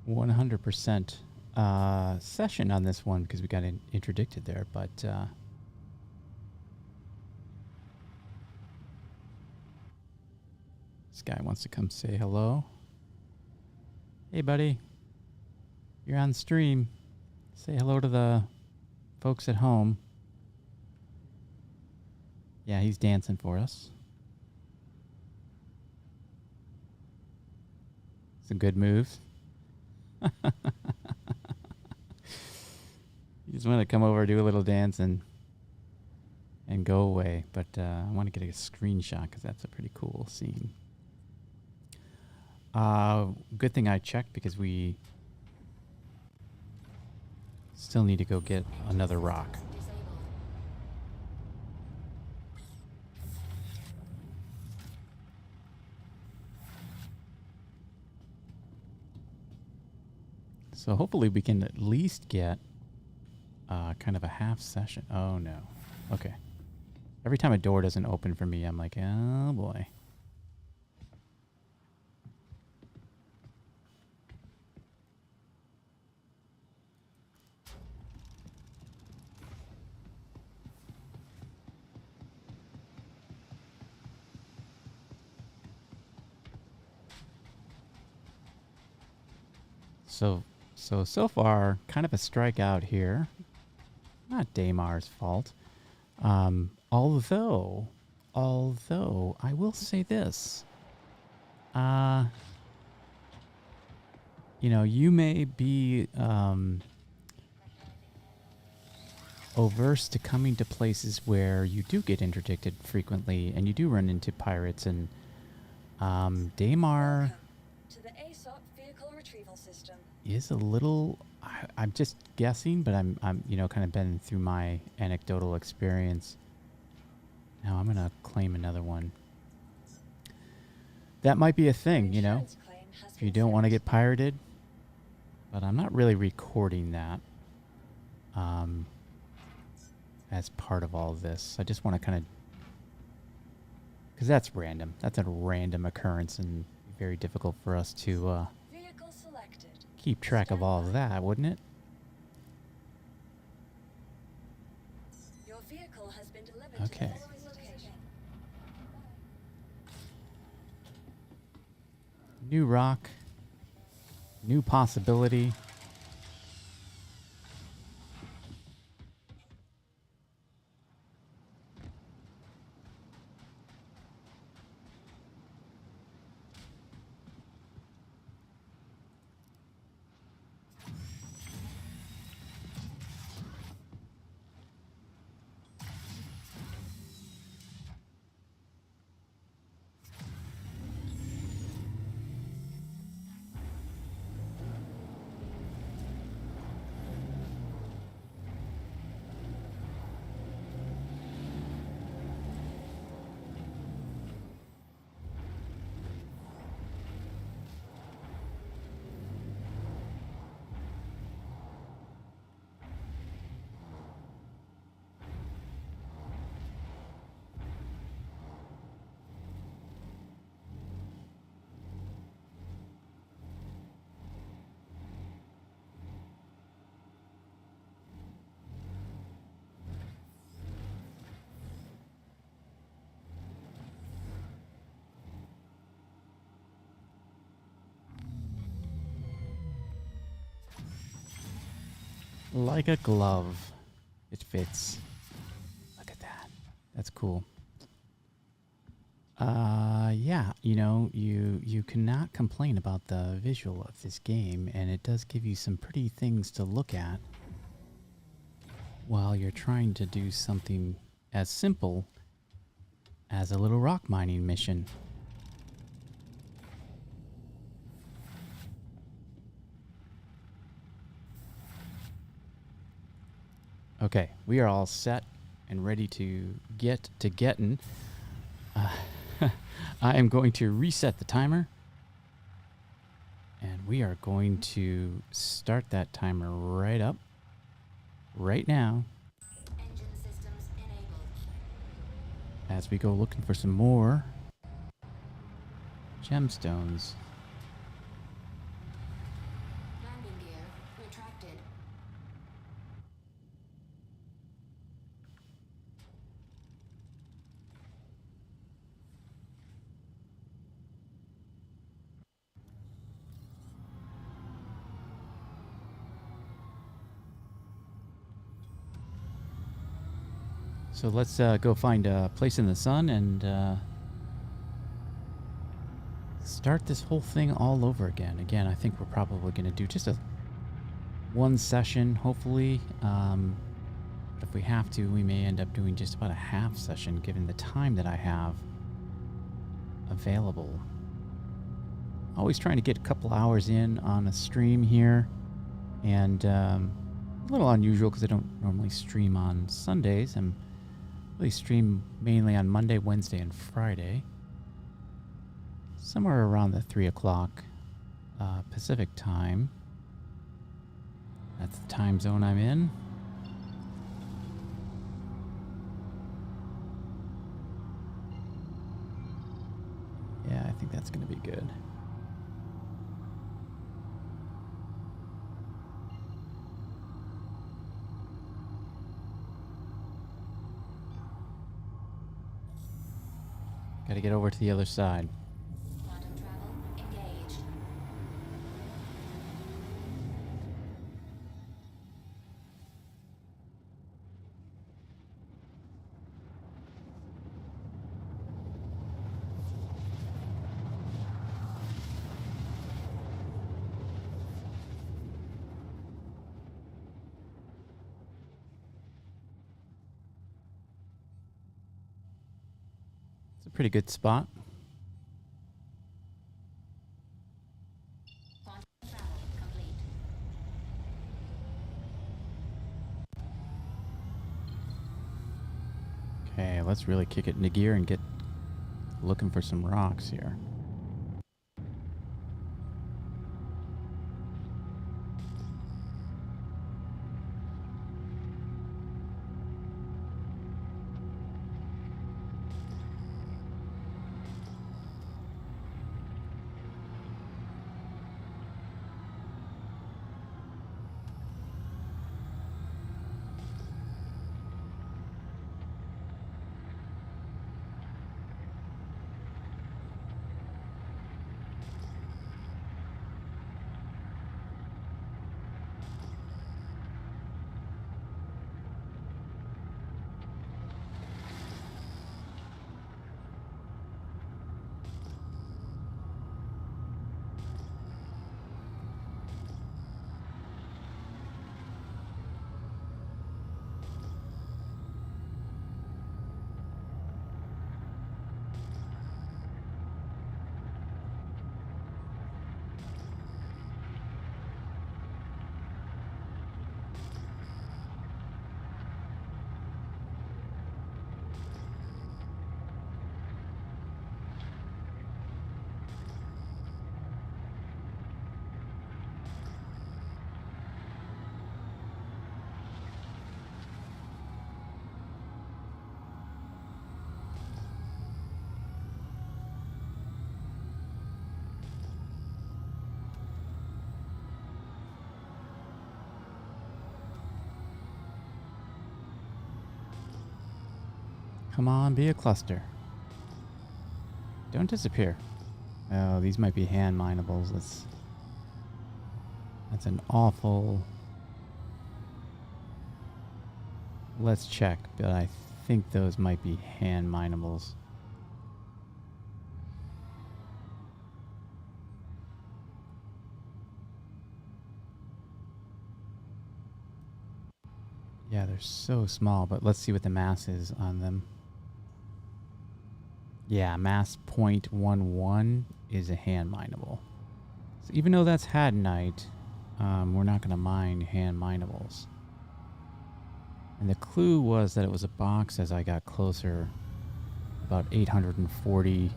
[SPEAKER 1] 100% session on this one because we got interdicted there, but this guy wants to come say hello. Hey, buddy. You're on stream. Say hello to the folks at home. Yeah, he's dancing for us. Some good moves. You just want to come over, do a little dance, and go away. But I want to get a screenshot because that's a pretty cool scene. Good thing I checked because we still need to go get another rock. So hopefully we can at least get kind of a half session. Oh no. Okay. Every time a door doesn't open for me, I'm like, oh boy. So far, kind of a strikeout here. Not Daymar's fault. Although, I will say this. You may be averse to coming to places where you do get interdicted frequently and you do run into pirates and Daymar
[SPEAKER 4] To the ASOP vehicle retrieval system.
[SPEAKER 1] is a little. I'm just guessing, but I'm kind of been through my anecdotal experience. Now I'm gonna claim another one. That might be a thing,
[SPEAKER 4] Insurance claim has
[SPEAKER 1] if you
[SPEAKER 4] been
[SPEAKER 1] don't want to
[SPEAKER 4] sent.
[SPEAKER 1] get pirated. But I'm not really recording that as part of all this. I just want to kind of, because that's random. That's a random occurrence and very difficult for us to
[SPEAKER 4] Vehicle selected.
[SPEAKER 1] keep track of all of
[SPEAKER 4] Stand by.
[SPEAKER 1] that, wouldn't it?
[SPEAKER 4] Your vehicle has been delivered
[SPEAKER 1] Okay.
[SPEAKER 4] to the following location.
[SPEAKER 1] New rock, new possibility. Like a glove. It fits. Look at that. That's cool. Yeah, you cannot complain about the visual of this game, and it does give you some pretty things to look at while you're trying to do something as simple as a little rock mining mission. Okay, we are all set and ready to get to getting. I am going to reset the timer. And we are going to start that timer right up, right now.
[SPEAKER 2] Engine systems enabled.
[SPEAKER 1] as we go looking for some more gemstones.
[SPEAKER 2] Landing gear retracted.
[SPEAKER 1] So let's go find a place in the sun and start this whole thing all over again. Again, I think we're probably going to do just one session, hopefully. But if we have to, we may end up doing just about a half session, given the time that I have available. Always trying to get a couple hours in on a stream here, and a little unusual because I don't normally stream on Sundays. I'm really stream mainly on Monday, Wednesday, and Friday. Somewhere around the 3 o'clock Pacific time. That's the time zone I'm in. Yeah, I think that's going to be good. Got to get over to the other side.
[SPEAKER 2] Quantum travel engaged.
[SPEAKER 1] It's a pretty good spot.
[SPEAKER 2] Quantum travel complete.
[SPEAKER 1] Okay, let's really kick it into gear and get looking for some rocks here. Come on, be a cluster. Don't disappear. Oh, these might be hand minables. That's an awful... Let's check, but I think those might be hand minables. Yeah, they're so small, but let's see what the mass is on them. Yeah, mass 0.11 is a hand mineable. So even though that's Hadanite, we're not going to mine hand minables. And the clue was that it was a box as I got closer, about 840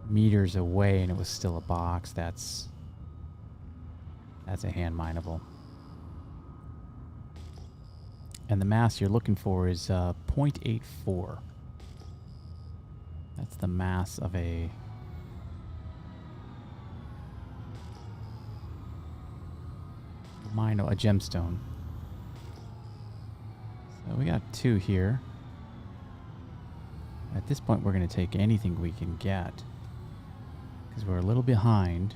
[SPEAKER 1] meters away, and it was still a box. That's a hand mineable. And the mass you're looking for is 0.84. That's the mass of a mine, a gemstone. So we got 2 here. At this point, we're going to take anything we can get because we're a little behind.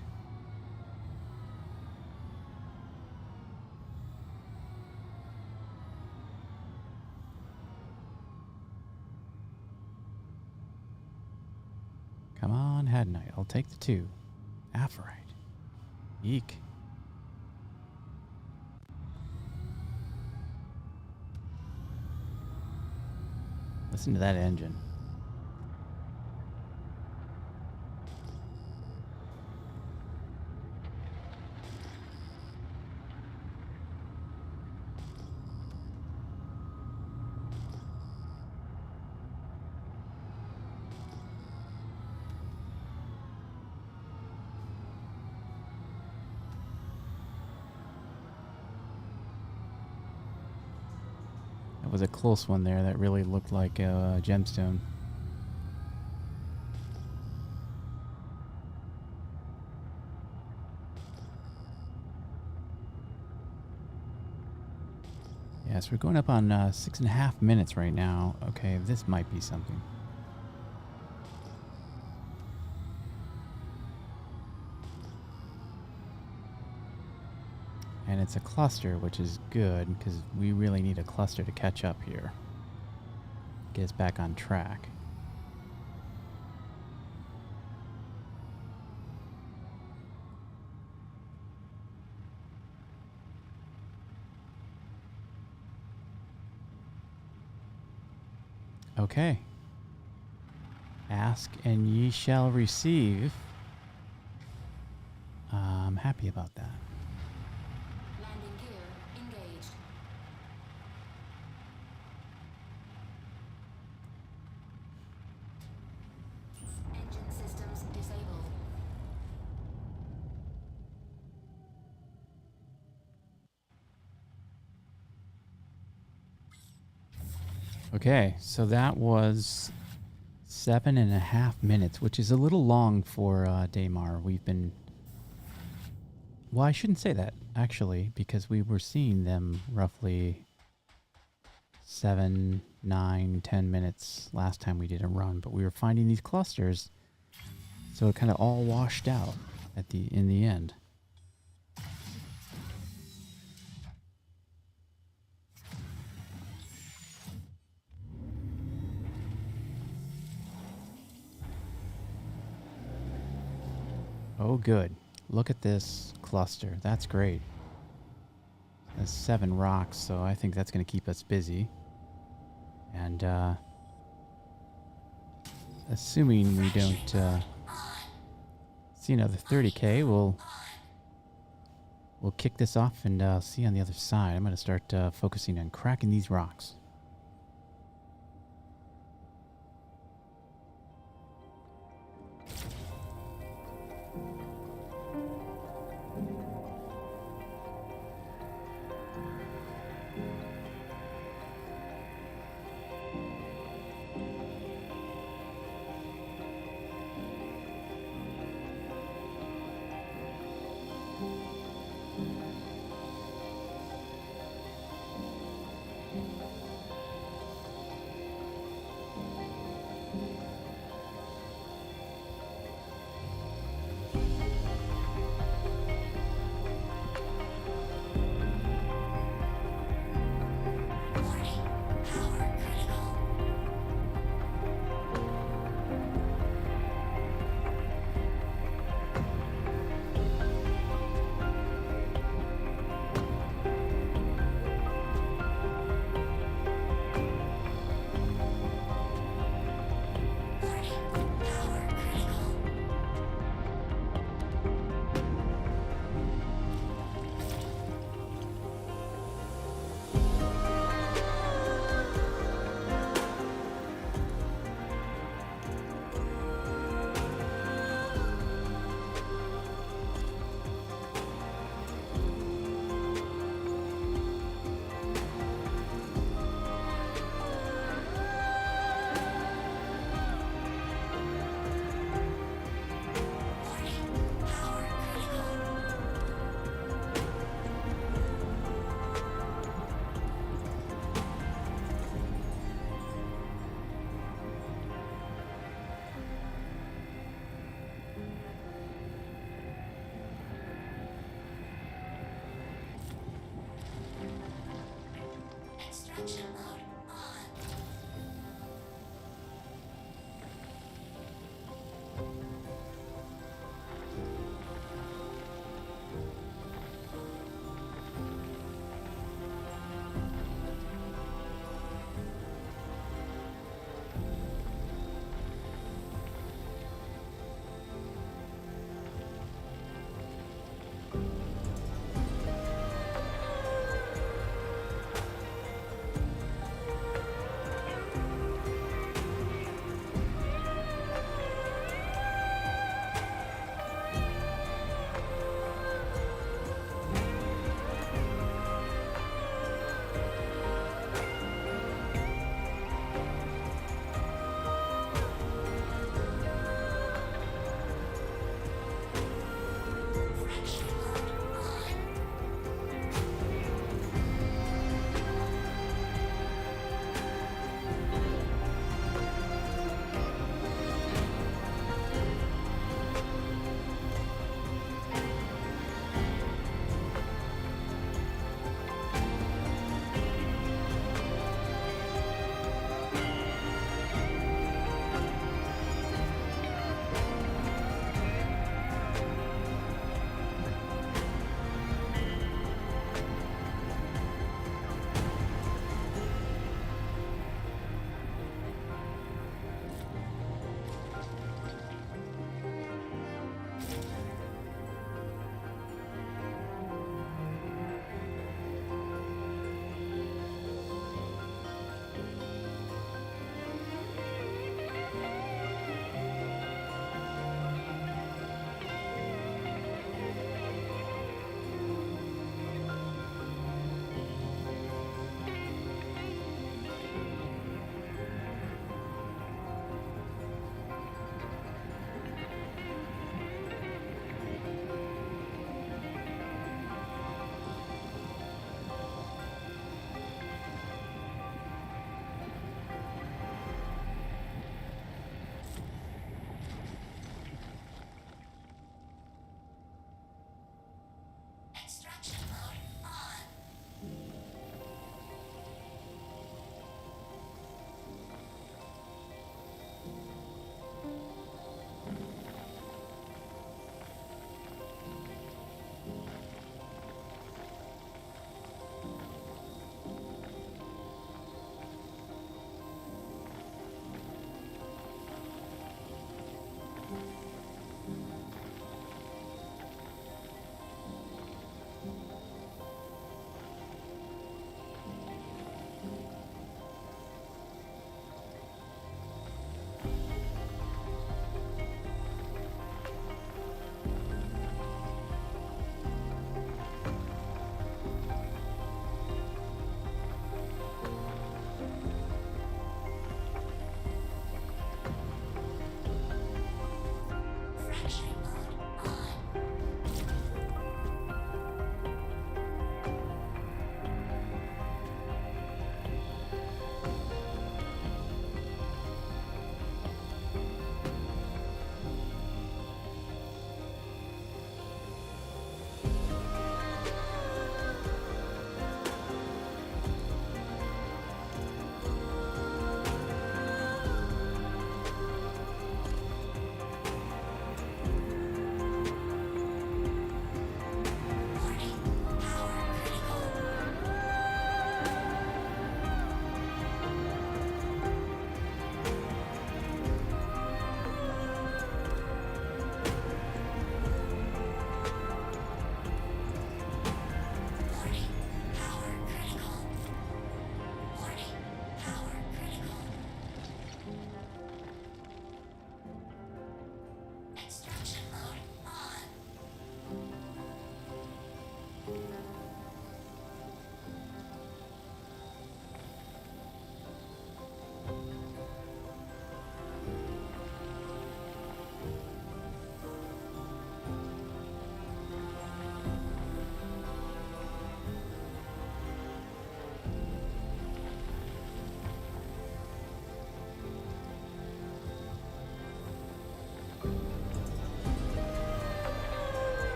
[SPEAKER 1] Come on, Hadanite. I'll take the 2. Aphorite. Eek. Listen to that engine. That was a close one there. That really looked like a gemstone. Yes, we're going up on 6.5 minutes right now. Okay, this might be something. And it's a cluster, which is good because we really need a cluster to catch up here. Get us back on track. Okay. Ask and ye shall receive. I'm happy about that.
[SPEAKER 2] Landing gear engaged. Engine systems disabled.
[SPEAKER 1] Okay, so that was 7.5 minutes, which is a little long for Daymar. We've been... Well, I shouldn't say that, actually, because we were seeing them roughly 7, 9, 10 minutes last time we did a run, but we were finding these clusters, so it kind of all washed out in the end. Oh, good. Look at this cluster. That's great. That's 7 rocks, so I think that's going to keep us busy. And assuming we don't see another 30k, we'll kick this off and see on the other side. I'm going to start focusing on cracking these rocks.
[SPEAKER 2] Adventure mode on.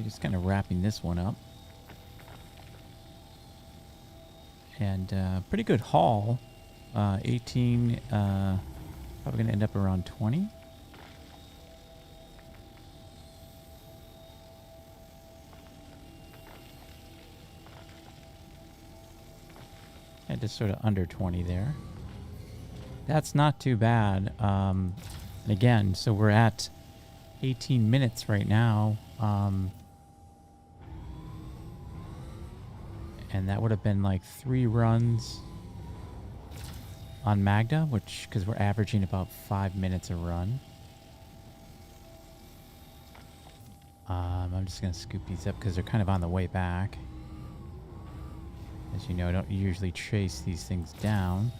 [SPEAKER 1] Okay, just kind of wrapping this one up. And pretty good haul. 18, probably going to end up around 20. And just sort of under 20 there. That's not too bad. And again, so we're at 18 minutes right now. And that would have been like 3 runs on Magda, which, because we're averaging about 5 minutes a run. I'm just going to scoop these up because they're kind of on the way back. As you know, I don't usually chase these things down.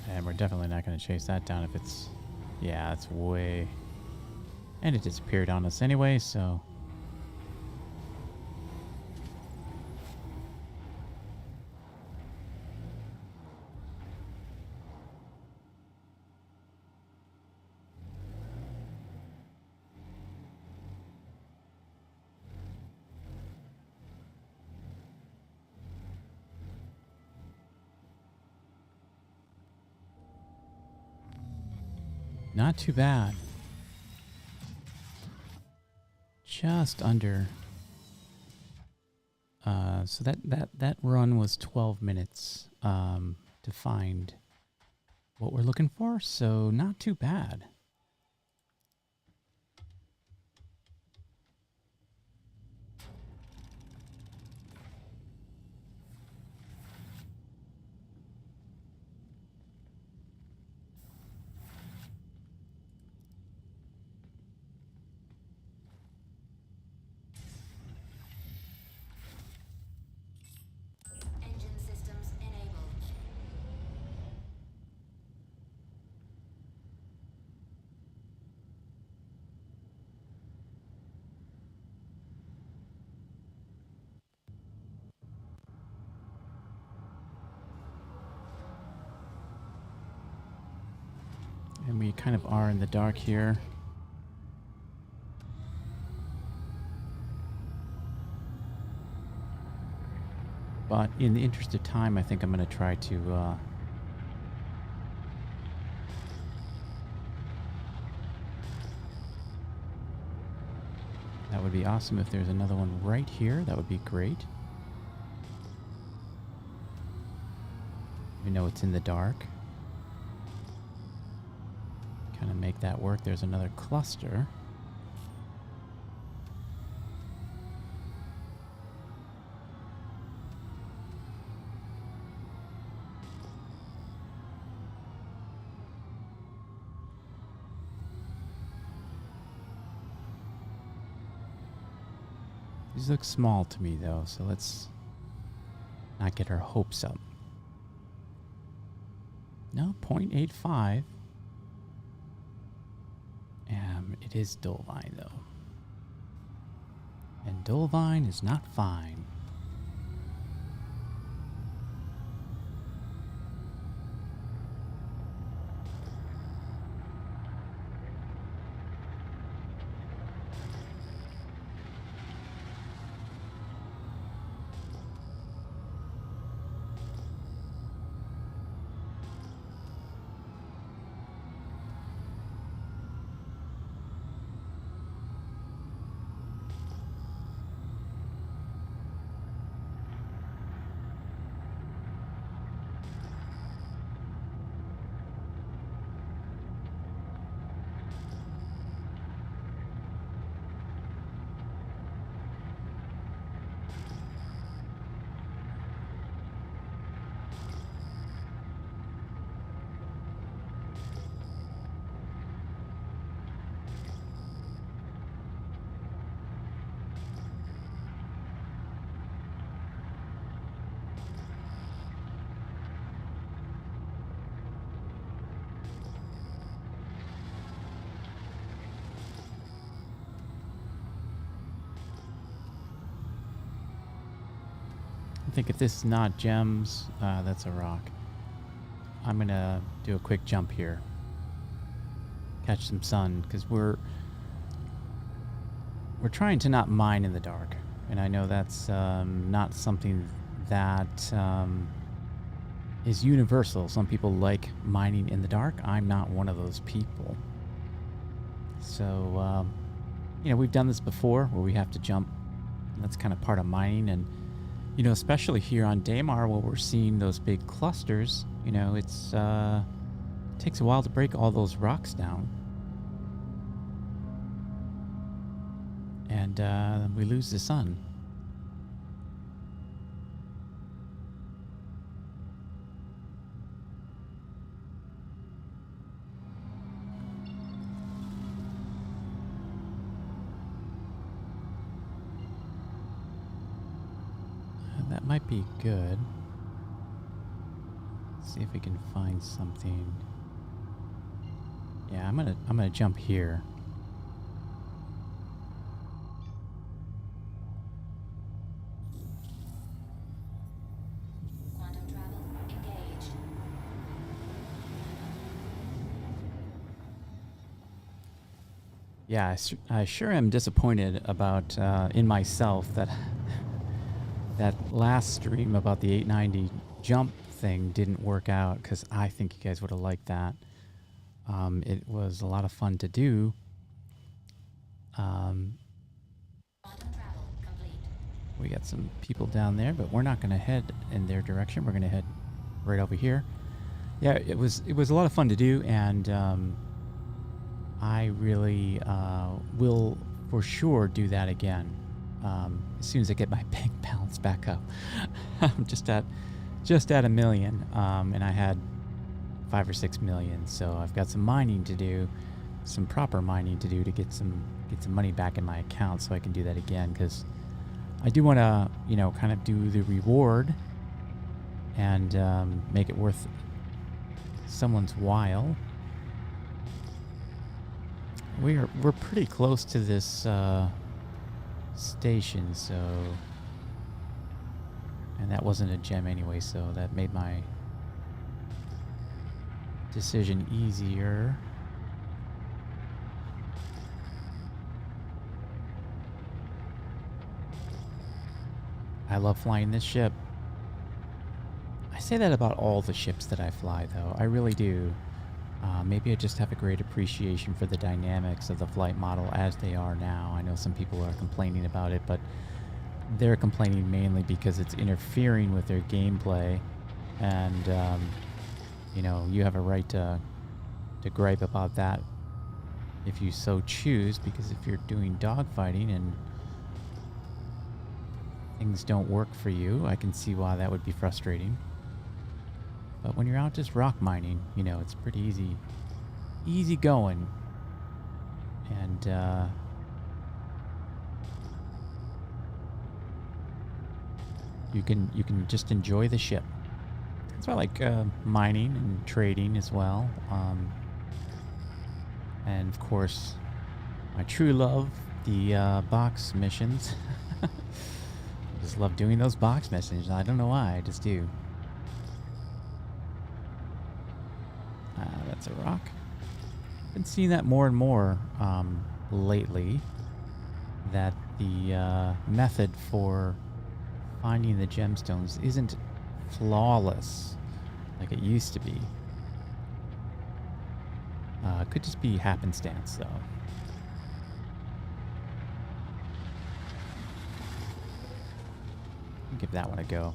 [SPEAKER 1] And we're definitely not going to chase that down if it's... Yeah, it's way... And it disappeared on us anyway, so... Not too bad. Just under. So that run was 12 minutes to find what we're looking for. So not too bad.
[SPEAKER 2] Engine systems enabled.
[SPEAKER 1] And we kind of are in the dark here. But in the interest of time, I think I'm going to try to... That would be awesome if there's another one right here. That would be great. Even though it's in the dark. Kind of make that work. There's another cluster. These look small to me though, so let's not get our hopes up. No, 0.85. It is Dolvine though. And Dolvine is not fine. I think if this is not gems, that's a rock. I'm gonna do a quick jump here. Catch some sun, because we're trying to not mine in the dark. And I know that's not something that is universal. Some people like mining in the dark. I'm not one of those people. So, you know, we've done this before where we have to jump. That's kind of part of mining. And, you know, especially here on Daymar where we're seeing those big clusters, you know, it takes a while to break all those rocks down. And we lose the sun. That might be good. Let's see if we can find something. Yeah, I'm gonna jump here.
[SPEAKER 2] Quantum travel engaged.
[SPEAKER 1] Yeah, I sure am disappointed about in myself that that last stream about the 890 jump thing didn't work out, because I think you guys would have liked that. It was a lot of fun to do.
[SPEAKER 2] Quantum travel complete.
[SPEAKER 1] We got some people down there, but we're not going to head in their direction. We're going to head right over here. Yeah, it was a lot of fun to do, and I really will for sure do that again as soon as I get my bank balance back up. I'm just at $1 million, and I had 5 or 6 million. So I've got some mining to do, some proper mining to do to get some money back in my account, so I can do that again, because I do want to, you know, kind of do the reward and make it worth someone's while. We're pretty close to this station, so, and that wasn't a gem anyway, so that made my decision easier. I love flying this ship. I say that about all the ships that I fly, though. I really do. Maybe I just have a great appreciation for the dynamics of the flight model as they are now. I know some people are complaining about it, but they're complaining mainly because it's interfering with their gameplay. And, you know, you have a right to gripe about that if you so choose, because if you're doing dogfighting and things don't work for you, I can see why that would be frustrating. But when you're out just rock mining, you know, it's pretty easy going. And you can just enjoy the ship. That's why I like mining and trading as well. And of course, my true love, the box missions. I just love doing those box missions. I don't know why, I just do. That's a rock. Been seeing that more and more lately, that the method for finding the gemstones isn't flawless like it used to be. Could just be happenstance, though. Give that one a go.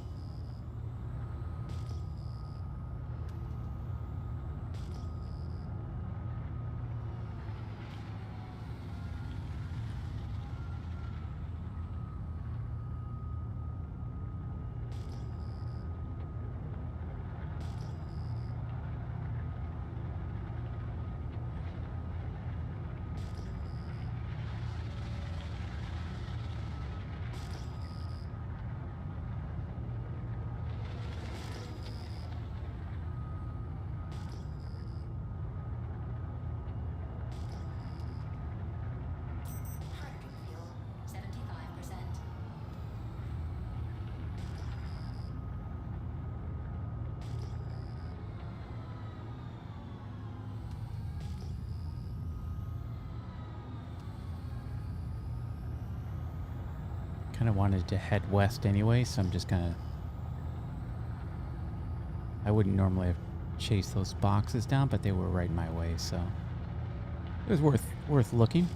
[SPEAKER 1] kind of wanted to head west anyway, so I'm just gonna... I wouldn't normally have chased those boxes down, but they were right in my way, so it was worth looking.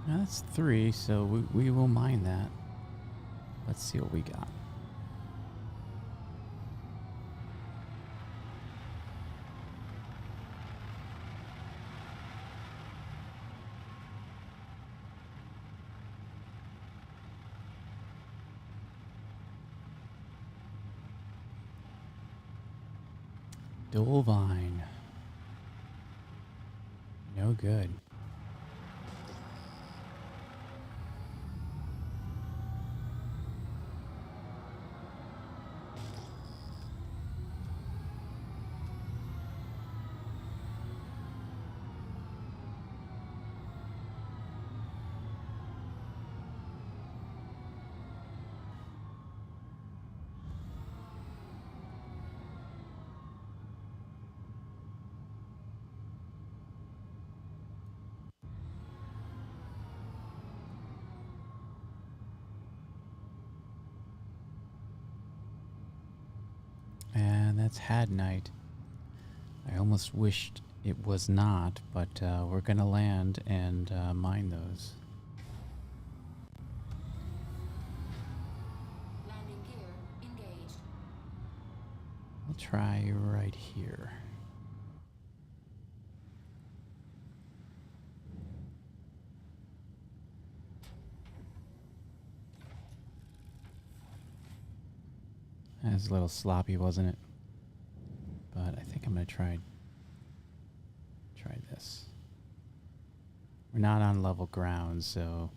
[SPEAKER 1] Now that's 3, so we will mine that. Let's see what we got. Dolvine. No good. And that's Hadanite. I almost wished it was not, but we're gonna land and mine those.
[SPEAKER 2] Landing gear engaged.
[SPEAKER 1] We'll try right here. That was a little sloppy, wasn't it? But I think I'm gonna try this. We're not on level ground, so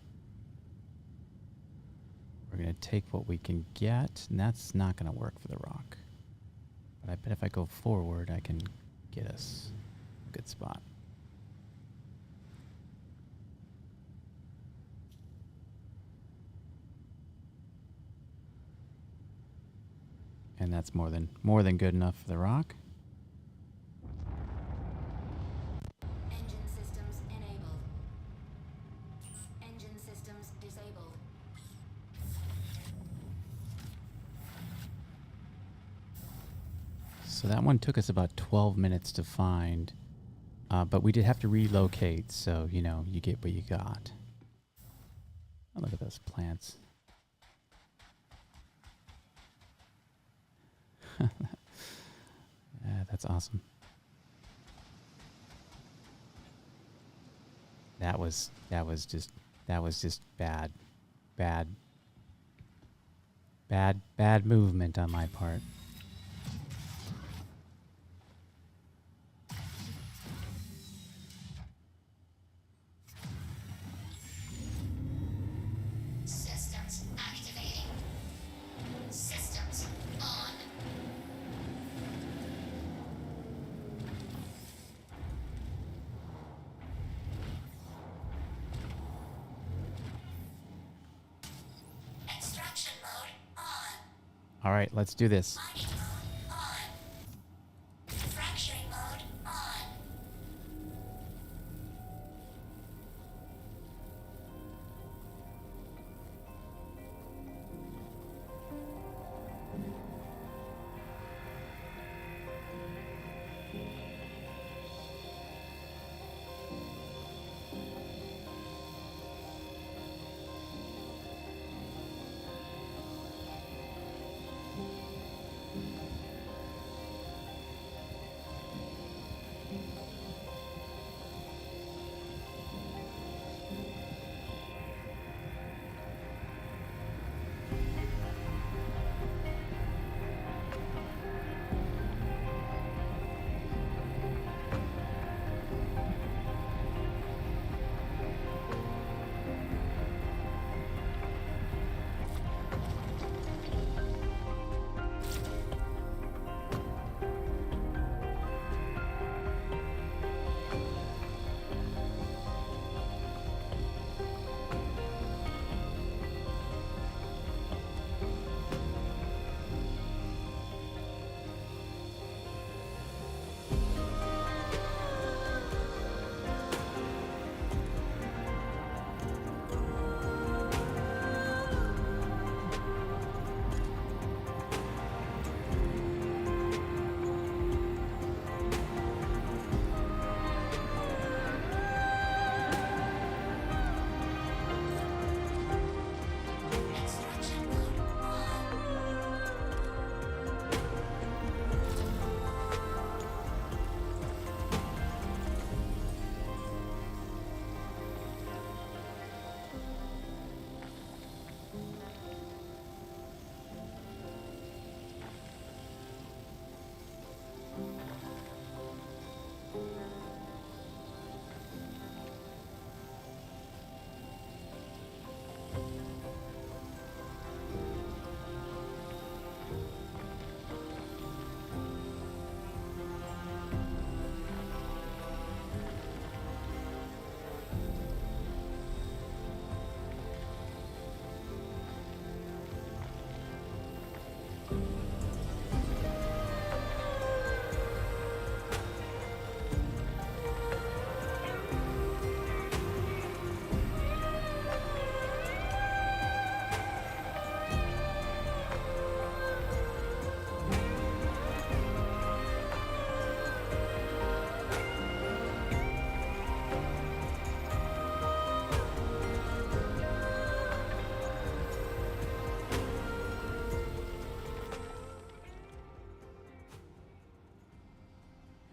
[SPEAKER 1] we're gonna take what we can get, and that's not gonna work for the rock. But I bet if I go forward, I can get us a good spot. And that's more than good enough for the rock.
[SPEAKER 2] Engine systems enabled. Engine systems disabled.
[SPEAKER 1] So that one took us about 12 minutes to find, but we did have to relocate, so, you know, you get what you got. Oh, look at those plants. Yeah, that's awesome. That was just bad movement on my part.
[SPEAKER 2] Systems activating. Systems on. Extraction mode on.
[SPEAKER 1] All right, let's do this.
[SPEAKER 2] Mining mode on. Fracturing mode on.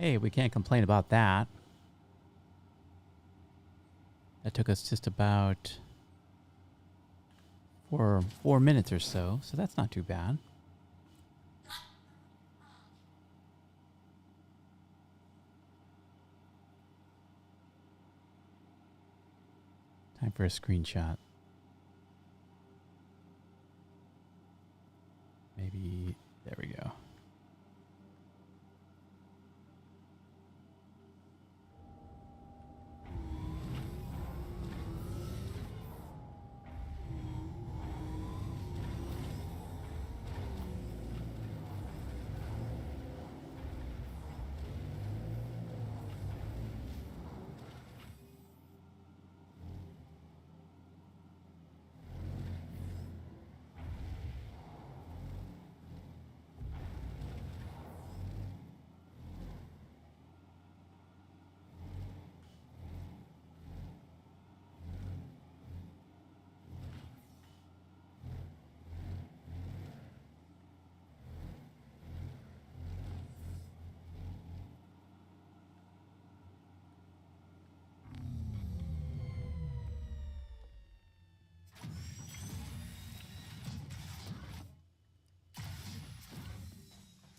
[SPEAKER 1] Hey, we can't complain about that. That took us just about 4 minutes or so that's not too bad. Time for a screenshot. Maybe, there we go.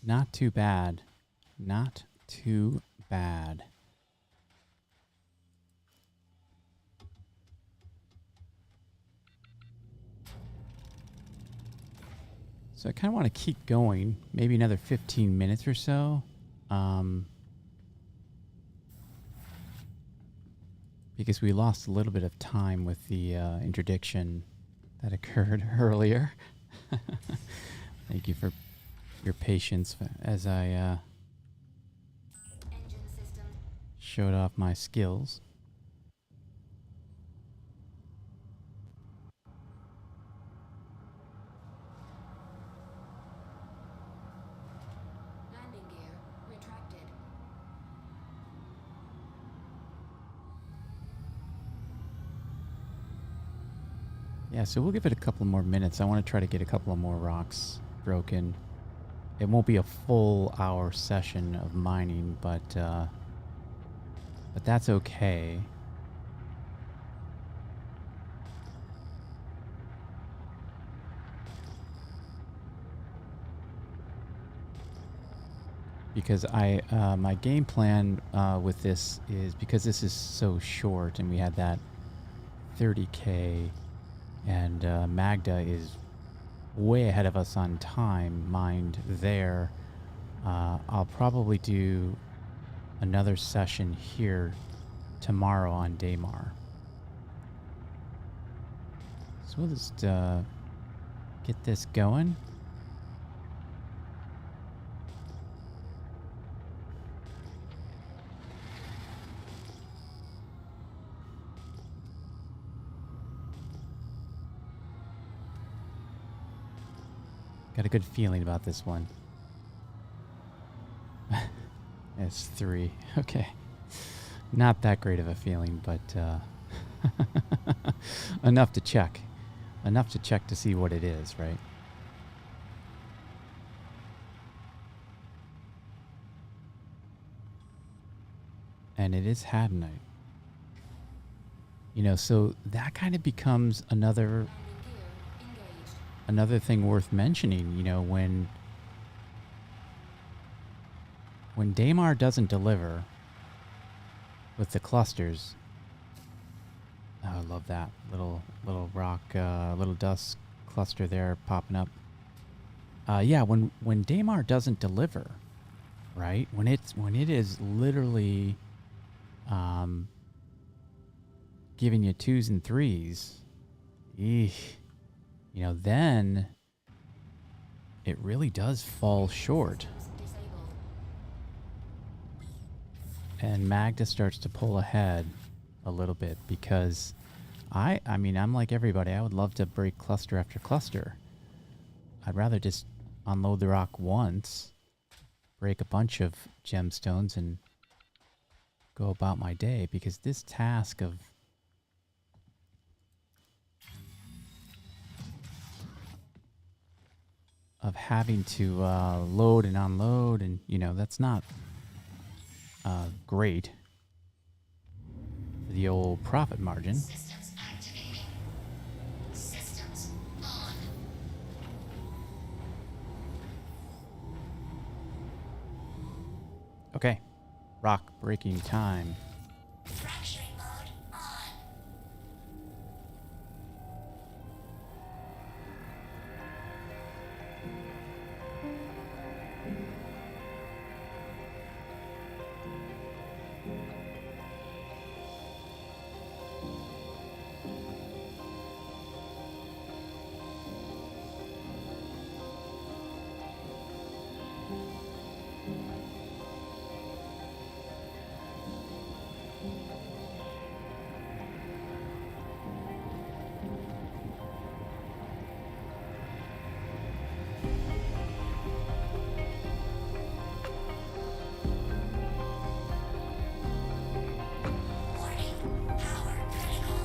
[SPEAKER 1] Not too bad. Not too bad. So I kind of want to keep going, maybe another 15 minutes or so. Because we lost a little bit of time with the interdiction that occurred earlier. Thank you for your patience as I
[SPEAKER 2] Engine system.
[SPEAKER 1] showed off my skills.
[SPEAKER 2] Landing gear retracted.
[SPEAKER 1] Yeah, so we'll give it a couple more minutes. I want to try to get a couple of more rocks broken. It won't be a full hour session of mining, but that's okay. Because my game plan with this is, because this is so short and we had that 30K and Magda is way ahead of us on time mined there, I'll probably do another session here tomorrow on Daymar. So we'll just get this going. Got a good feeling about this one. It's 3. Okay. Not that great of a feeling, but enough to check. Enough to check to see what it is, right? And it is Hadanite. You know, so that kind of becomes another
[SPEAKER 2] Landing gear engaged.
[SPEAKER 1] another thing worth mentioning, you know, when Daymar doesn't deliver with the clusters. Oh, I love that little rock, little dust cluster there popping up. Yeah, when Daymar doesn't deliver, right? When it is literally giving you 2s and 3s, you know, then it really does fall short.
[SPEAKER 2] Disabled.
[SPEAKER 1] And Magda starts to pull ahead a little bit because I mean, I'm like everybody. I would love to break cluster after cluster. I'd rather just unload the rock once, break a bunch of gemstones, and go about my day, because this task of having to load and unload, and, you know, that's not great for the old profit margin.
[SPEAKER 2] Systems activating. Systems on.
[SPEAKER 1] Okay, rock breaking time.
[SPEAKER 2] Fracturing mode on. Warning. Power critical.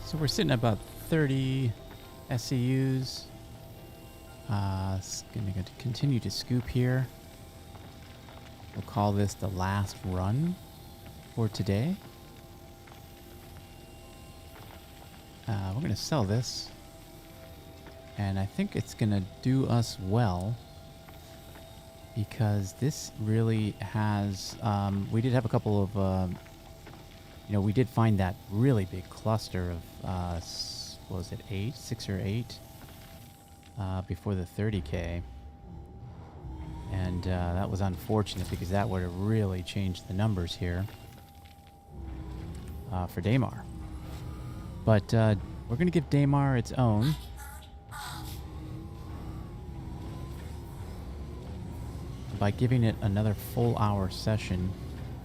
[SPEAKER 1] So we're sitting at about 30 SCUs. Going to continue to scoop here. We'll call this the last run for today. We're going to sell this. And I think it's going to do us well. Because this really has... we did have a couple of... we did find that really big cluster of... what was it? 6 or 8? Before the 30k. And that was unfortunate because that would have really changed the numbers here for Daymar. But we're going to give Daymar its own. By giving it another full hour session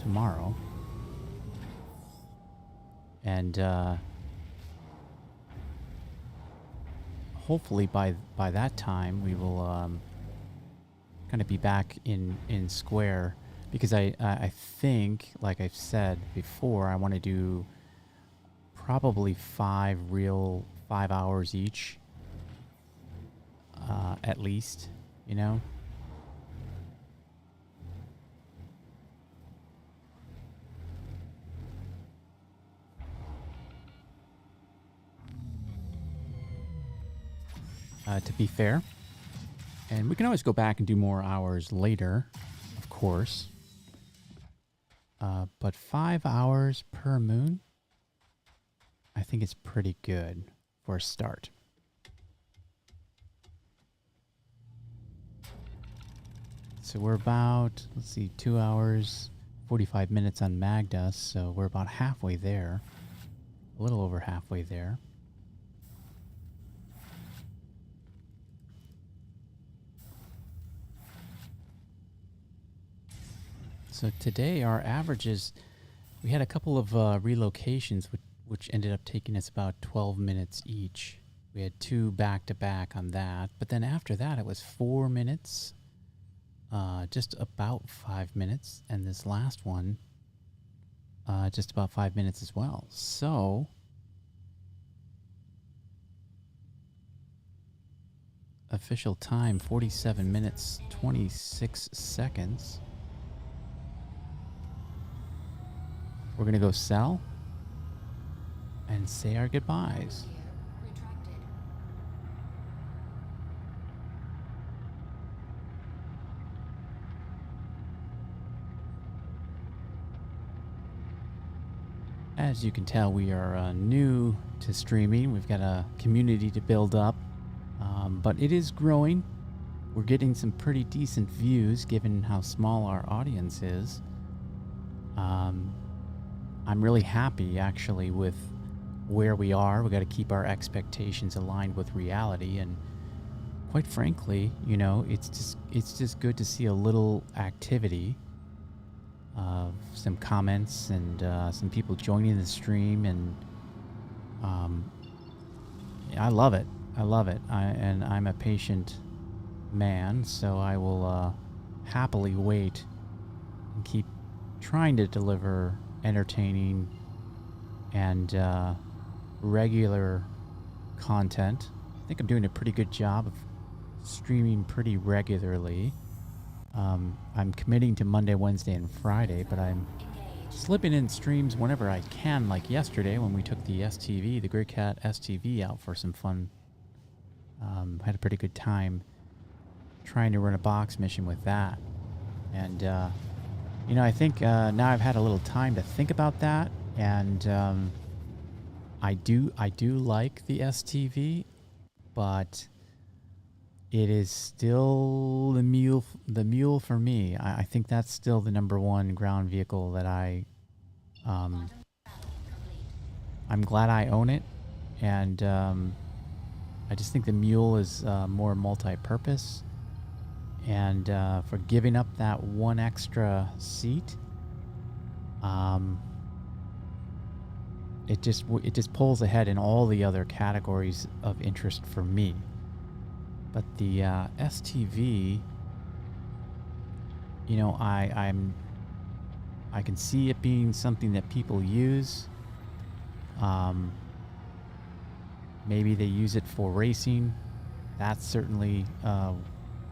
[SPEAKER 1] tomorrow. And hopefully by that time we will kind of be back in square. because I think, like I've said before, I want to do probably 5 hours each, at least, you know. To be fair. And we can always go back and do more hours later, of course. But 5 hours per moon, I think it's pretty good for a start. So we're about, let's see, 2 hours, 45 minutes on Magda, so we're about halfway there. A little over halfway there. So today our averages, we had a couple of relocations which ended up taking us about 12 minutes each. We had 2 back-to-back on that, but then after that it was 4 minutes, just about 5 minutes, and this last one, just about 5 minutes as well. So official time 47 minutes 26 seconds. We're gonna go sell and say our goodbyes.
[SPEAKER 2] Retracted.
[SPEAKER 1] As you can tell, we are new to streaming. We've got a community to build up, but it is growing. We're getting some pretty decent views given how small our audience is. I'm really happy actually with where we are. We got to keep our expectations aligned with reality, and quite frankly, you know, it's just good to see a little activity, some comments and some people joining the stream, and I love it. And I'm a patient man, so I will happily wait and keep trying to deliver entertaining and regular content. I think I'm doing a pretty good job of streaming pretty regularly. I'm committing to Monday, Wednesday, and Friday, but I'm slipping in streams whenever I can, like yesterday when we took the STV, the Grey Cat STV, out for some fun. Had a pretty good time trying to run a box mission with that. And you know, I think now I've had a little time to think about that, and I do like the STV, but it is still the mule for me. I think that's still the #1 ground vehicle that I'm glad I own it, and I just think the mule is more multi-purpose. And for giving up that 1 extra seat, it just pulls ahead in all the other categories of interest for me. But the STV, you know, I can see it being something that people use. Maybe they use it for racing. That's certainly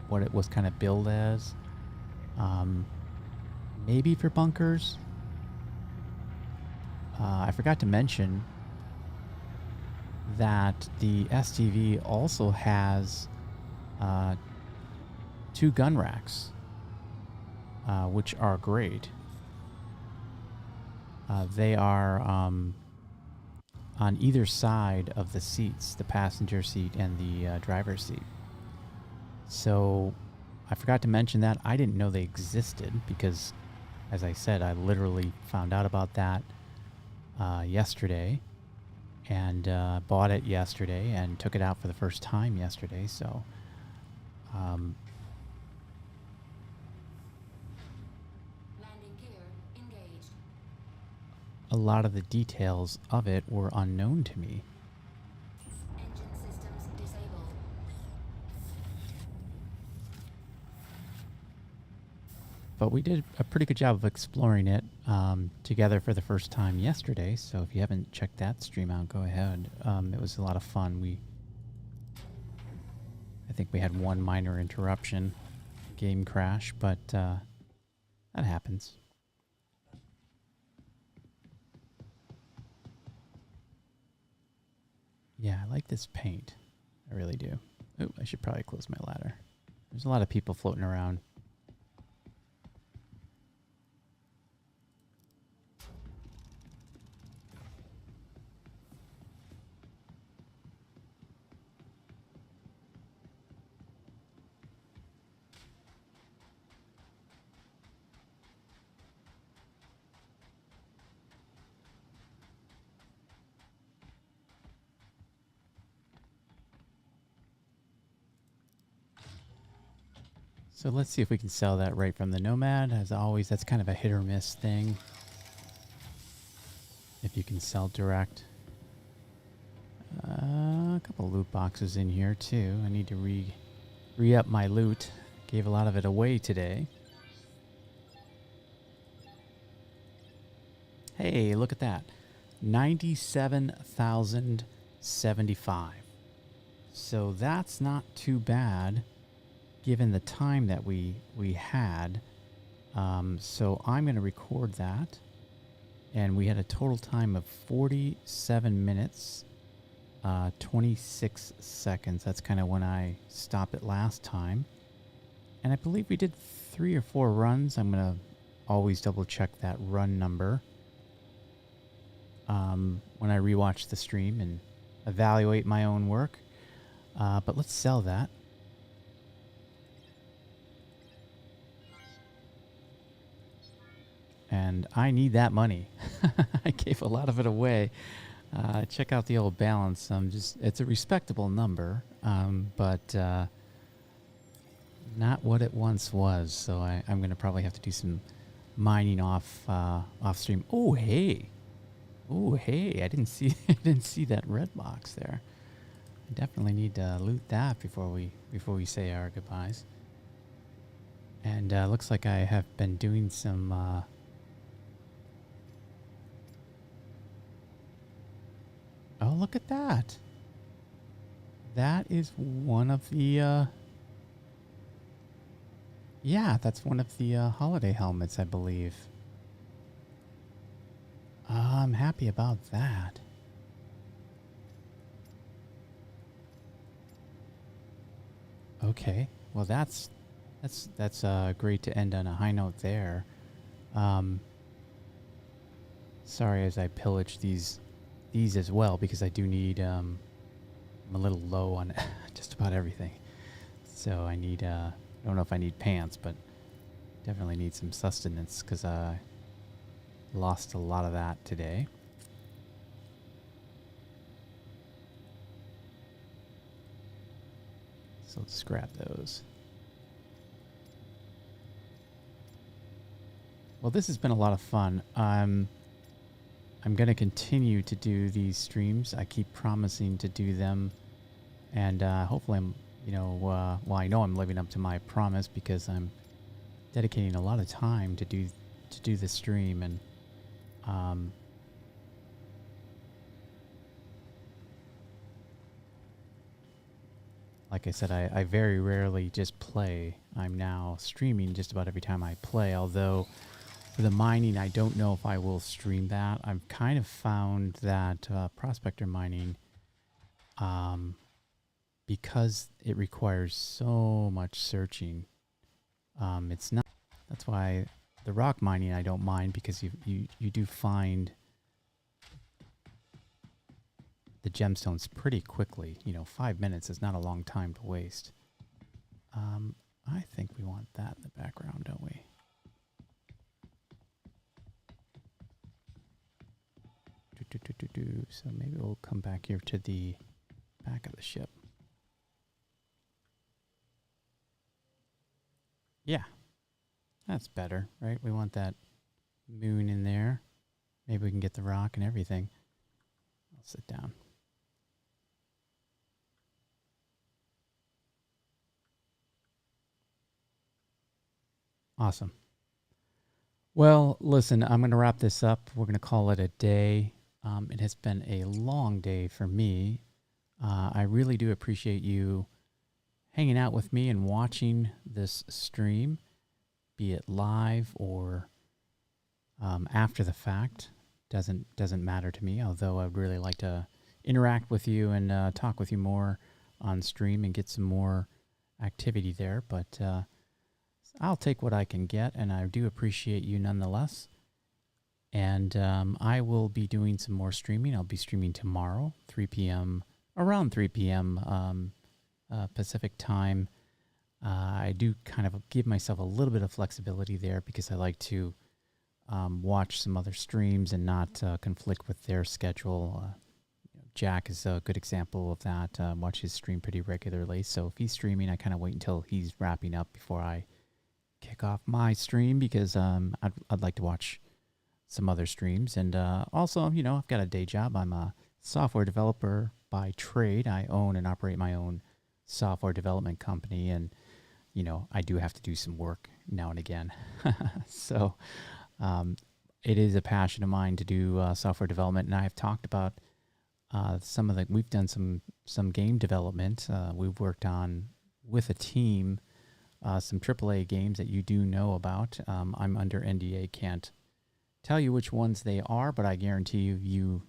[SPEAKER 1] what it was kind of billed as. Maybe for bunkers. I forgot to mention that the STV also has 2 gun racks, which are great. They are on either side of the seats, the passenger seat and the driver's seat. So I forgot to mention that. I didn't know they existed because, as I said, I literally found out about that yesterday, and bought it yesterday and took it out for the first time yesterday. So
[SPEAKER 2] Landing gear engaged.
[SPEAKER 1] a lot of the details of it were unknown to me.
[SPEAKER 2] Engine systems disabled.
[SPEAKER 1] but we did a pretty good job of exploring it together for the first time yesterday. So if you haven't checked that stream out, go ahead. It was a lot of fun. I think we had one minor interruption, game crash, but that happens. Yeah, I like this paint. I really do. Oh, I should probably close my ladder. There's a lot of people floating around. So let's see if we can sell that right from the Nomad. As always, that's kind of a hit or miss thing. If you can sell direct. A couple loot boxes in here too. I need to re-up my loot. Gave a lot of it away today. Hey, look at that. 97,075. So that's not too bad given the time that we had. So I'm going to record that. And we had a total time of 47 minutes, 26 seconds. That's kind of when I stopped it last time. And I believe we did 3 or 4 runs. I'm going to always double check that run number when I rewatch the stream and evaluate my own work. But let's sell that. And I need that money. I gave a lot of it away. Check out the old balance. It's a respectable number, but not what it once was. So I'm going to probably have to do some mining off stream. Oh hey, I didn't see that red box there. I definitely need to loot that before we say our goodbyes. And looks like I have been doing some. Oh, look at that. That is one of the, yeah, that's one of the holiday helmets, I believe. I'm happy about that. Okay, well that's great to end on a high note there. Sorry as I pillage these as well, because I do need, I'm a little low on just about everything. So I need, I don't know if I need pants, but definitely need some sustenance because I lost a lot of that today. So let's grab those. Well, this has been a lot of fun. I'm going to continue to do these streams. I keep promising to do them. And hopefully I'm, well, I know I'm living up to my promise because I'm dedicating a lot of time to do the stream. And like I said, I very rarely just play. I'm now streaming just about every time I play, although for the mining, I don't know if I will stream that. I've kind of found that prospector mining, because it requires so much searching, it's not. That's why the rock mining I don't mind, because you do find the gemstones pretty quickly. 5 minutes is not a long time to waste. I think we want that in the background, don't we? So maybe we'll come back here to the back of the ship. Yeah, that's better, right? We want that moon in there. Maybe we can get the rock and everything. I'll sit down. Awesome. Well, listen, I'm going to wrap this up. We're going to call it a day. It has been a long day for me. I really do appreciate you hanging out with me and watching this stream, be it live or after the fact. Doesn't matter to me, although I'd really like to interact with you and talk with you more on stream and get some more activity there. But I'll take what I can get, and I do appreciate you nonetheless. And I will be doing some more streaming. I'll be streaming tomorrow, 3 p.m., around 3 p.m. Pacific time. I do kind of give myself a little bit of flexibility there because I like to watch some other streams and not conflict with their schedule. Jack is a good example of that. Watch his stream pretty regularly. So if he's streaming, I kind of wait until he's wrapping up before I kick off my stream because I'd like to watch some other streams. And also, you know, I've got a day job. I'm a software developer by trade. I own and operate my own software development company. And, you know, I do have to do some work now and again. So it is a passion of mine to do software development. And I've talked about we've done some game development. We've worked on with a team some AAA games that you do know about. I'm under NDA, can't tell you which ones they are, but I guarantee you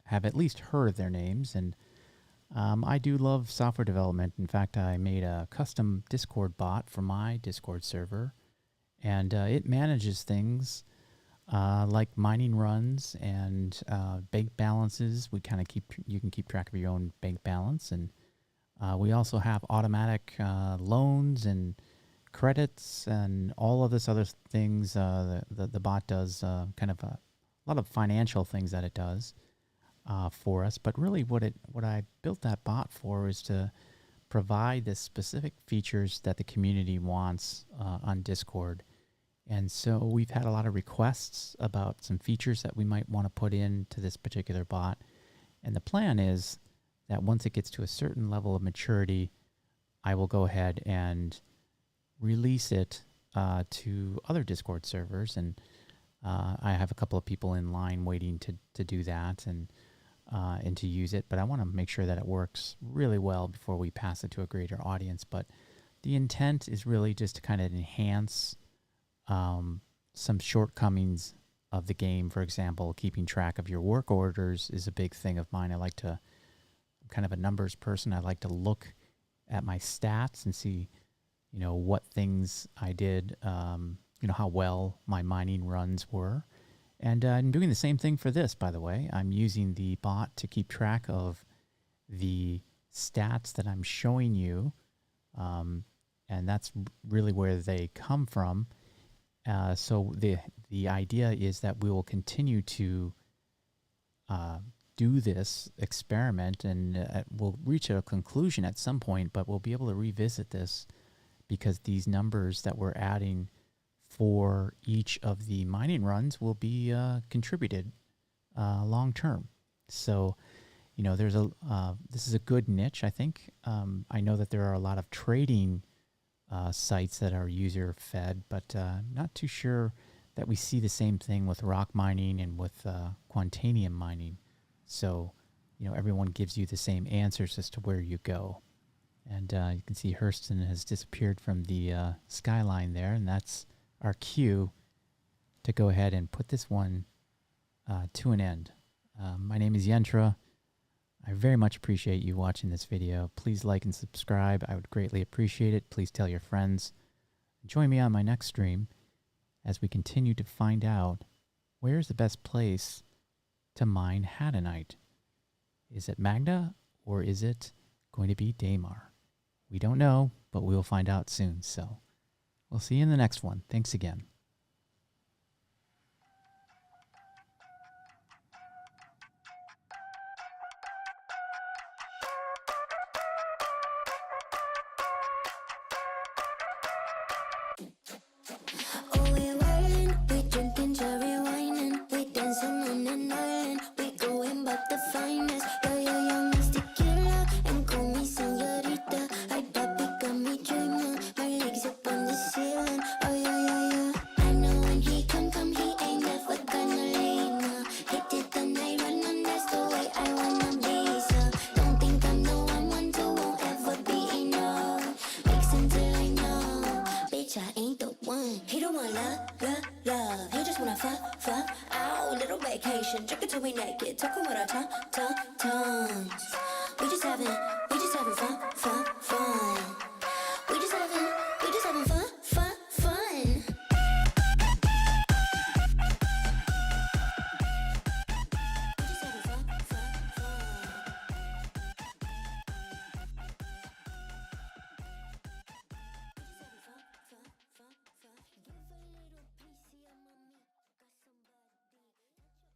[SPEAKER 1] have at least heard their names. And I do love software development. In fact, I made a custom Discord bot for my Discord server, and it manages things like mining runs and bank balances. You can keep track of your own bank balance, and we also have automatic loans and credits and all of this other things. The bot does kind of a lot of financial things that it does for us. But really, what I built that bot for is to provide the specific features that the community wants on Discord. And so we've had a lot of requests about some features that we might want to put into this particular bot. And the plan is that once it gets to a certain level of maturity, I will go ahead and release it to other Discord servers. And I have a couple of people in line waiting to do that and to use it. But I want to make sure that it works really well before we pass it to a greater audience. But the intent is really just to kind of enhance some shortcomings of the game. For example, keeping track of your work orders is a big thing of mine. I'm kind of a numbers person. I like to look at my stats and see, you know, what things I did, you know, how well my mining runs were. And I'm doing the same thing for this, by the way. I'm using the bot to keep track of the stats that I'm showing you. And that's really where they come from. So the idea is that we will continue to do this experiment, and we'll reach a conclusion at some point, but we'll be able to revisit this because these numbers that we're adding for each of the mining runs will be contributed long term. So, you know, this is a good niche, I think. I know that there are a lot of trading sites that are user fed, but not too sure that we see the same thing with rock mining and with quantanium mining. So, you know, everyone gives you the same answers as to where you go. And you can see Hurston has disappeared from the skyline there, and that's our cue to go ahead and put this one to an end. My name is Yentra. I very much appreciate you watching this video. Please like and subscribe. I would greatly appreciate it. Please tell your friends. Join me on my next stream as we continue to find out where's the best place to mine Hadanite. Is it Magda or is it going to be Daymar? We don't know, but we'll find out soon. So we'll see you in the next one. Thanks again.
[SPEAKER 4] Oh, we wildin', we drinking cherry wine and we dancing on an island. We going back the finest. Yeah, yeah, yeah, Miss Tequila and call me señorita. Ay, papi, got me dreaming. My legs up on the ceiling. Oh, yeah, yeah, yeah. want love. He just wanna fuck. Ow, little vacation. Drink it till we naked. Talking with our tongues. We just having fun.